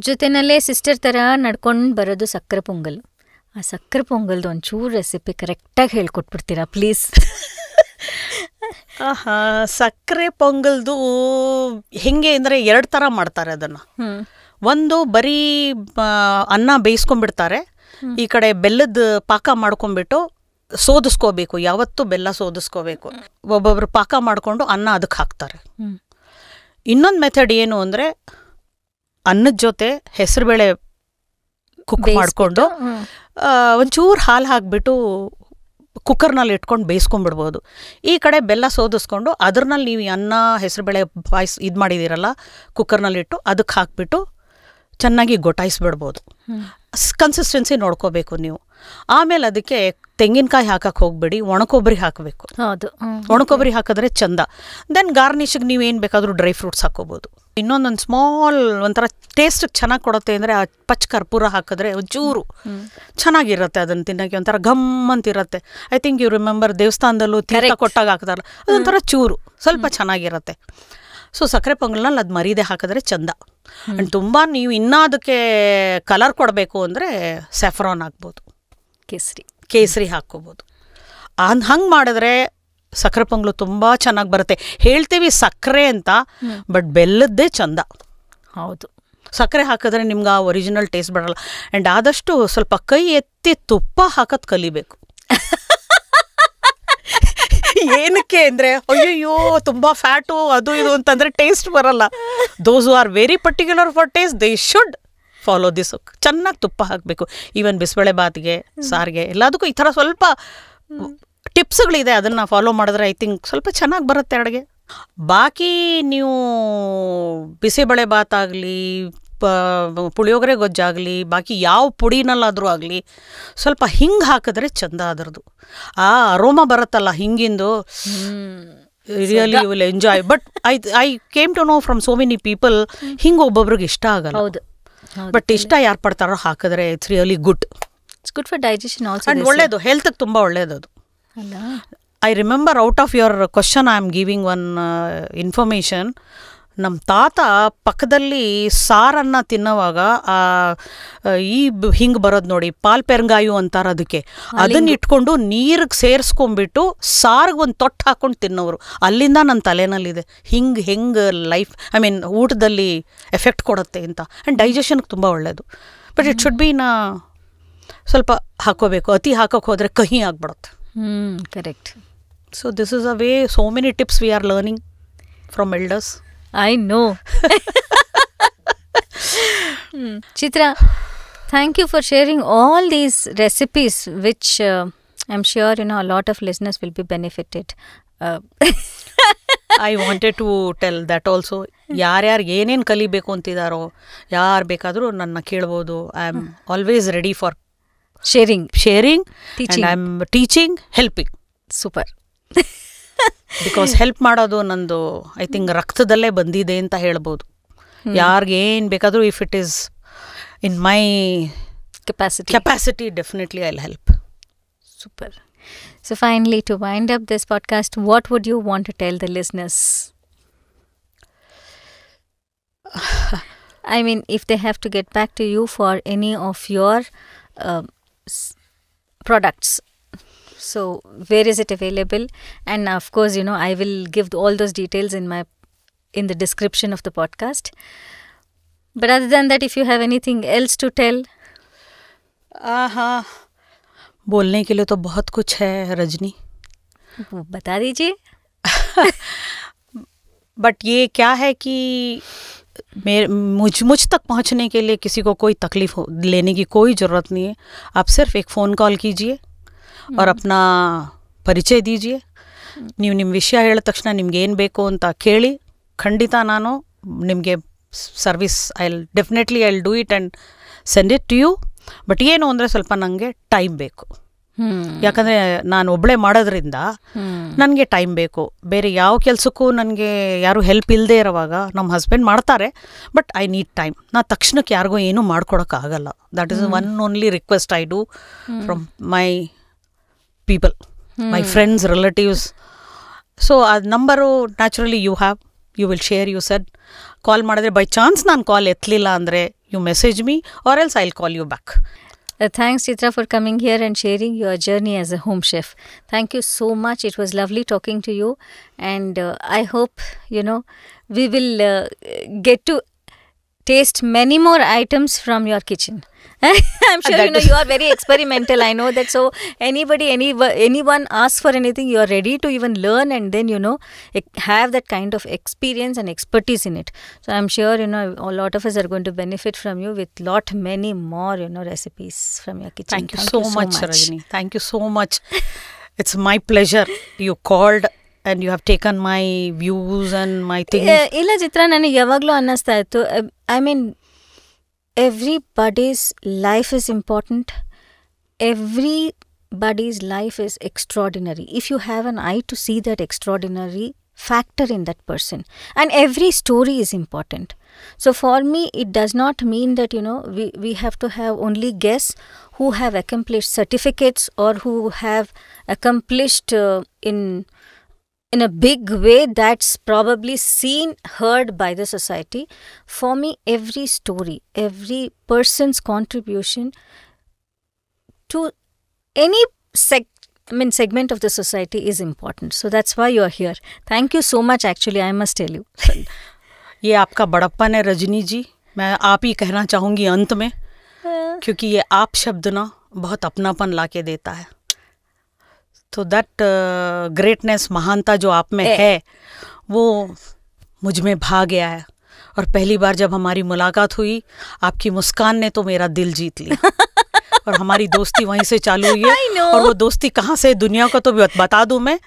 ಜೊತೆನಲ್ಲೇ sister ಥರ ನಡ್ಕೊಂಡು ಬರೋದು ಸಕ್ಕರೆ ಪೊಂಗಲ್. ಆ ಸಕ್ಕರೆ ಪೊಂಗಲ್ದು ಒಂಚೂರು recipe ಕರೆಕ್ಟಾಗಿ ಹೇಳ್ಕೊಟ್ಬಿಡ್ತೀರಾ ಪ್ಲೀಸ್? ಸಕ್ಕರೆ ಪೊಂಗಲ್ದು ಹೆಂಗೆ ಅಂದರೆ 2 ಥರ ಮಾಡ್ತಾರೆ ಅದನ್ನು. ಒಂದು ಬರೀ ಅನ್ನ ಬೇಯಿಸ್ಕೊಂಡ್ಬಿಡ್ತಾರೆ, ಈ ಕಡೆ ಬೆಲ್ಲದ ಪಾಕ ಮಾಡ್ಕೊಂಡ್ಬಿಟ್ಟು ಸೋದಿಸ್ಕೋಬೇಕು, ಯಾವತ್ತೂ ಬೆಲ್ಲ ಸೋದಿಸ್ಕೋಬೇಕು. ಒಬ್ಬೊಬ್ರು ಪಾಕ ಮಾಡಿಕೊಂಡು ಅನ್ನ ಅದಕ್ಕೆ ಹಾಕ್ತಾರೆ. ಇನ್ನೊಂದು ಮೆಥಡ್ ಏನು ಅಂದರೆ ಅನ್ನದ ಜೊತೆ ಹೆಸರುಬೇಳೆ ಕುಕ್ ಮಾಡಿಕೊಂಡು ಒಂಚೂರು ಹಾಲು ಹಾಕಿಬಿಟ್ಟು ಕುಕ್ಕರ್ನಲ್ಲಿ ಇಟ್ಕೊಂಡು ಬೇಯಿಸ್ಕೊಂಡ್ಬಿಡ್ಬೋದು. ಈ ಕಡೆ ಬೆಲ್ಲ ಸೋದಿಸ್ಕೊಂಡು ಅದ್ರಲ್ಲಿ ನೀವು ಅನ್ನ ಹೆಸರುಬೇಳೆ ಪಾಯಸ ಇದು ಮಾಡಿದ್ದೀರಲ್ಲ ಕುಕ್ಕರ್ನಲ್ಲಿ ಇಟ್ಟು ಅದಕ್ಕೆ ಹಾಕಿಬಿಟ್ಟು ಚೆನ್ನಾಗಿ ಗೊಟಾಯಿಸ್ಬಿಡ್ಬೋದು. ಕನ್ಸಿಸ್ಟೆನ್ಸಿ ನೋಡ್ಕೋಬೇಕು ನೀವು. ಆಮೇಲೆ ಅದಕ್ಕೆ ತೆಂಗಿನಕಾಯಿ ಹಾಕಕ್ಕೆ ಹೋಗ್ಬೇಡಿ, ಒಣಕೊಬ್ಬರಿ ಹಾಕಬೇಕು. ಹೌದು, ಒಣಕೊಬ್ಬರಿ ಹಾಕಿದ್ರೆ ಚಂದ. ದೆನ್ ಗಾರ್ನಿಷಿಗೆ ನೀವೇನು ಬೇಕಾದರೂ ಡ್ರೈ ಫ್ರೂಟ್ಸ್ ಹಾಕೋಬೋದು. ಇನ್ನೊಂದೊಂದು ಸ್ಮಾಲ್ ಒಂಥರ ಟೇಸ್ಟ್ ಚೆನ್ನಾಗಿ ಕೊಡುತ್ತೆ ಅಂದರೆ ಆ ಪಚ್ಚ ಕರ್ಪೂರ ಹಾಕಿದ್ರೆ ಒಂಚೂರು ಚೆನ್ನಾಗಿರುತ್ತೆ. ಅದನ್ನು ತಿನ್ನೋಕ್ಕೆ ಒಂಥರ ಘಮ್ ಅಂತಿರುತ್ತೆ. ಐ ಥಿಂಕ್ ಯು ರಿಮೆಂಬರ್ ದೇವಸ್ಥಾನದಲ್ಲೂ ತೀರ್ಥ ಕೊಟ್ಟಾಗ ಹಾಕ್ತಾರಲ್ಲ, ಅದೊಂಥರ ಚೂರು ಸ್ವಲ್ಪ ಚೆನ್ನಾಗಿರುತ್ತೆ. ಸೊ ಸಕ್ಕರೆ ಪೊಂಗಲ್ನಲ್ಲಿ ಅದು ಮರೀದೆ ಹಾಕಿದ್ರೆ ಚಂದ. ಆ್ಯಂಡ್ ತುಂಬ ನೀವು ಇನ್ನೂ ಅದಕ್ಕೆ ಕಲರ್ ಕೊಡಬೇಕು ಅಂದರೆ ಸ್ಯಾಫ್ರಾನ್ ಹಾಕ್ಬೋದು, ಕೇಸರಿ ಹಾಕ್ಕೋಬೋದು. ಹಂಗೆ ಮಾಡಿದ್ರೆ ಸಕ್ಕರೆ ಪೊಂಗಲು ತುಂಬ ಚೆನ್ನಾಗಿ ಬರುತ್ತೆ. ಹೇಳ್ತೀವಿ ಸಕ್ಕರೆ ಅಂತ, ಬಟ್ ಬೆಲ್ಲದ್ದೇ ಚಂದ. ಹೌದು, ಸಕ್ಕರೆ ಹಾಕಿದ್ರೆ ನಿಮ್ಗೆ ಆ ಒರಿಜಿನಲ್ ಟೇಸ್ಟ್ ಬರಲ್ಲ. ಆ್ಯಂಡ್ ಆದಷ್ಟು ಸ್ವಲ್ಪ ಕೈ ಎತ್ತಿ ತುಪ್ಪ ಹಾಕೋದು ಕಲಿಬೇಕು. ಏನಕ್ಕೆ ಅಂದರೆ ಅಯ್ಯಯ್ಯೋ ತುಂಬ ಫ್ಯಾಟು ಅದು ಇದು ಅಂತಂದರೆ ಟೇಸ್ಟ್ ಬರಲ್ಲ. Those are very particular for taste, they should follow this. ಚೆನ್ನಾಗಿ ತುಪ್ಪ ಹಾಕಬೇಕು. ಈವನ್ ಬಿಸಿಬೇಳೆ ಬಾತ್ಗೆ, ಸಾರಿಗೆ, ಎಲ್ಲದಕ್ಕೂ ಈ ಥರ ಸ್ವಲ್ಪ ಟಿಪ್ಸ್ಗಳಿದೆ. ಅದನ್ನು ಫಾಲೋ ಮಾಡಿದ್ರೆ ಐ ಥಿಂಕ್ ಸ್ವಲ್ಪ ಚೆನ್ನಾಗಿ ಬರುತ್ತೆ ಅಡುಗೆ. ಬಾಕಿ ನೀವು ಬಿಸಿಬೇಳೆ ಬಾತ್ ಆಗಲಿ, ಪುಳಿಯೋಗರೆ ಗೊಜ್ಜಾಗಲಿ, ಬಾಕಿ ಯಾವ ಪುಡಿನಲ್ಲಾದರೂ ಆಗಲಿ ಸ್ವಲ್ಪ ಹಿಂಗೆ ಹಾಕಿದ್ರೆ ಚಂದ ಅದರದ್ದು. ಆ ಅರೋಮ ಬರುತ್ತಲ್ಲ ಹಿಂಗಿಂದು, really you will enjoy. But I came to know from so many people ಹಿಂಗೆ ಒಬ್ಬೊಬ್ರಿಗೆ ಇಷ್ಟ ಆಗಲ್ಲ. ಬಟ್ ಇಷ್ಟ ಯಾರು ಪಡ್ತಾರೋ ಹಾಕಿದ್ರೆ it's really good. It's good for digestion also. And ಒಳ್ಳೇದು, ಹೆಲ್ತ್ಗೆ ತುಂಬ ಒಳ್ಳೇದು ಅದು. I remember out of your question I am giving one information. ನಮ್ಮ ತಾತ ಪಕ್ಕದಲ್ಲಿ ಸಾರನ್ನು ತಿನ್ನೋವಾಗ ಈ ಹಿಂಗೆ ಬರೋದು ನೋಡಿ, ಪಾಲ್ ಪೆರಂಗಾಯು ಅಂತಾರೆ ಅದಕ್ಕೆ, ಅದನ್ನ ಇಟ್ಕೊಂಡು ನೀರಿಗೆ ಸೇರಿಸ್ಕೊಂಡ್ಬಿಟ್ಟು ಸಾರಿಗೆ ಒಂದು ತೊಟ್ಟು ಹಾಕ್ಕೊಂಡು ತಿನ್ನೋರು. ಅಲ್ಲಿಂದ ನನ್ನ ತಲೆನಲ್ಲಿದೆ ಹೆಂಗೆ ಲೈಫ್ ಐ ಮೀನ್ ಊಟದಲ್ಲಿ ಎಫೆಕ್ಟ್ ಕೊಡುತ್ತೆ ಅಂತ. ಆ್ಯಂಡ್ ಡೈಜೆಷನ್ಗೆ ತುಂಬ ಒಳ್ಳೆಯದು. ಬಟ್ ಇಟ್ ಶುಡ್ ಬಿ ಸ್ವಲ್ಪ ಹಾಕೋಬೇಕು. ಅತಿ ಹಾಕೋಕೆ ಹೋದರೆ ಕಹಿ ಆಗಿಬಿಡುತ್ತೆ. Correct. So this is a way, so many tips we are learning from elders. I know. Chitra, thank you for sharing all these recipes, which I'm sure a lot of listeners will be benefited. I wanted to tell that also. ಯಾರ್ಯಾರು ಏನೇನು ಕಲಿಬೇಕು ಅಂತಿದ್ದಾರೋ ಯಾರು ಬೇಕಾದರೂ ನನ್ನ ಕೇಳ್ಬೋದು. I am always ready for sharing, and I am teaching, helping. Super. Because help ಮಾಡೋದು ನಂದು I think ರಕ್ತದಲ್ಲೇ ಬಂದಿದೆ ಅಂತ ಹೇಳ್ಬೋದು. ಯಾರಿಗೆ ಏನು ಬೇಕಾದರೂ if it is in my capacity definitely I will help. Super. So finally, to wind up this podcast, what would you want to tell the listeners? I mean, if they have to get back to you for any of your products, so where is it available? And of course, I will give all those details in the description of the podcast. But other than that, if you have anything else to tell. बोलने के लिए तो बहुत कुछ है रजनी. बता दीजिए. But ये क्या है कि मुझ तक पहुंचने के लिए किसी को कोई तकलीफ लेने की कोई ज़रूरत नहीं है. आप सिर्फ एक फ़ोन कॉल कीजिए और अपना ಪರಿಚಯ ದೀಜಿಯೇ. ನೀವು ನಿಮ್ಮ ವಿಷಯ ಹೇಳಿದ ತಕ್ಷಣ ನಿಮ್ಗೆ ಏನು ಬೇಕು ಅಂತ ಕೇಳಿ ಖಂಡಿತ ನಾನು ನಿಮಗೆ service I will do it and send it to you. But ಏನು ಅಂದರೆ ಸ್ವಲ್ಪ ನನಗೆ ಟೈಮ್ ಬೇಕು. ಯಾಕಂದರೆ ನಾನು ಒಬ್ಬಳೇ ಮಾಡೋದ್ರಿಂದ ನನಗೆ ಟೈಮ್ ಬೇಕು. ಬೇರೆ ಯಾವ ಕೆಲಸಕ್ಕೂ ನನಗೆ ಯಾರು ಹೆಲ್ಪ್ ಇಲ್ಲದೆ ಇರೋವಾಗ ನಮ್ಮ ಹಸ್ಬೆಂಡ್ ಮಾಡ್ತಾರೆ, ಬಟ್ ಐ ನೀಡ್ ಟೈಮ್. ನಾನು ತಕ್ಷಣಕ್ಕೆ ಯಾರಿಗೂ ಏನೂ ಮಾಡ್ಕೊಡೋಕ್ಕಾಗಲ್ಲ. That is one only request I do from my people, my friends, relatives. So ಆ number naturally you will share. You said call ಮಾಡಿದ್ರೆ ಬೈ ಚಾನ್ಸ್ ನಾನು ಕಾಲ್ ಎತ್ತಲಿಲ್ಲ ಅಂದರೆ you message me or else I will call you back. Thanks, Chitra, for coming here and sharing your journey as a home chef. Thank you so much. It was lovely talking to you. And I hope, we will get to taste many more items from your kitchen. I'm sure you are very experimental. I know that. So anyone asks for anything, you are ready to even learn and then have that kind of experience and expertise in it. So I'm sure a lot of us are going to benefit from you with many more recipes from your kitchen. Thank you so much, Rajni. Thank you so much. It's my pleasure. You called and you have taken my views and my things. ಇಲ್ಲ ಚಿತ್ರ, ನನಗೆ ಯಾವಾಗಲೂ ಅನ್ನಿಸ್ತಾ ಇತ್ತು, I mean, everybody's life is important. Everybody's life is extraordinary. If you have an eye to see that extraordinary factor in that person, and every story is important. So for me, it does not mean that we have to have only guests who have accomplished certificates or who have accomplished in a big way that's probably seen, heard by the society. For me, every story, every person's contribution to any segment of the society is important. So that's why you are here. Thank you so much, actually, I must tell you. ये आपका बड़प्पन है रजनी जी. मैं आप ही कहना चाहूँगी अंत में, क्योंकि ये आप शब्द ना बहुत अपनापन ला के देता है. तो दैट ग्रेटनेस, महानता जो आप में है, वो मुझ में भा गया है. और पहली बार जब हमारी मुलाकात हुई, आपकी मुस्कान ने तो मेरा दिल जीत लिया. और हमारी दोस्ती वहीं से चालू हुई है. और वो दोस्ती कहाँ से, दुनिया को तो बता दूं मैं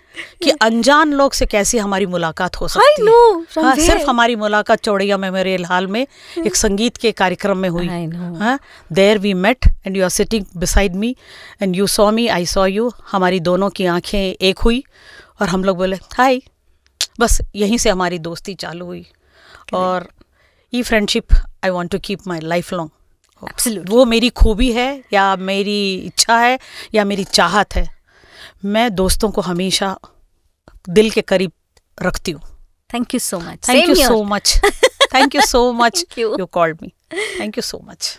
कि अनजान लोग से कैसी हमारी मुलाकात हो सकती है. हाँ, सिर्फ हमारी मुलाकात चौड़ैया मेमोरियल हॉल में एक संगीत के कार्यक्रम में हुई. हाँ, there we met and you are sitting beside me and you saw me, I saw you. हमारी दोनों की आंखें एक हुई और हम लोग बोले हाय. बस यहीं से हमारी दोस्ती चालू हुई. और ये friendship I want to keep my life long. Absolutely. वो मेरी खूबी है या मेरी इच्छा है या मेरी चाहत है. मैं दोस्तों को हमेशा दिल के करीब रखती हूँ. Thank you so much. Thank you so much. Thank you so much. Thank you. You called me. Thank you so much.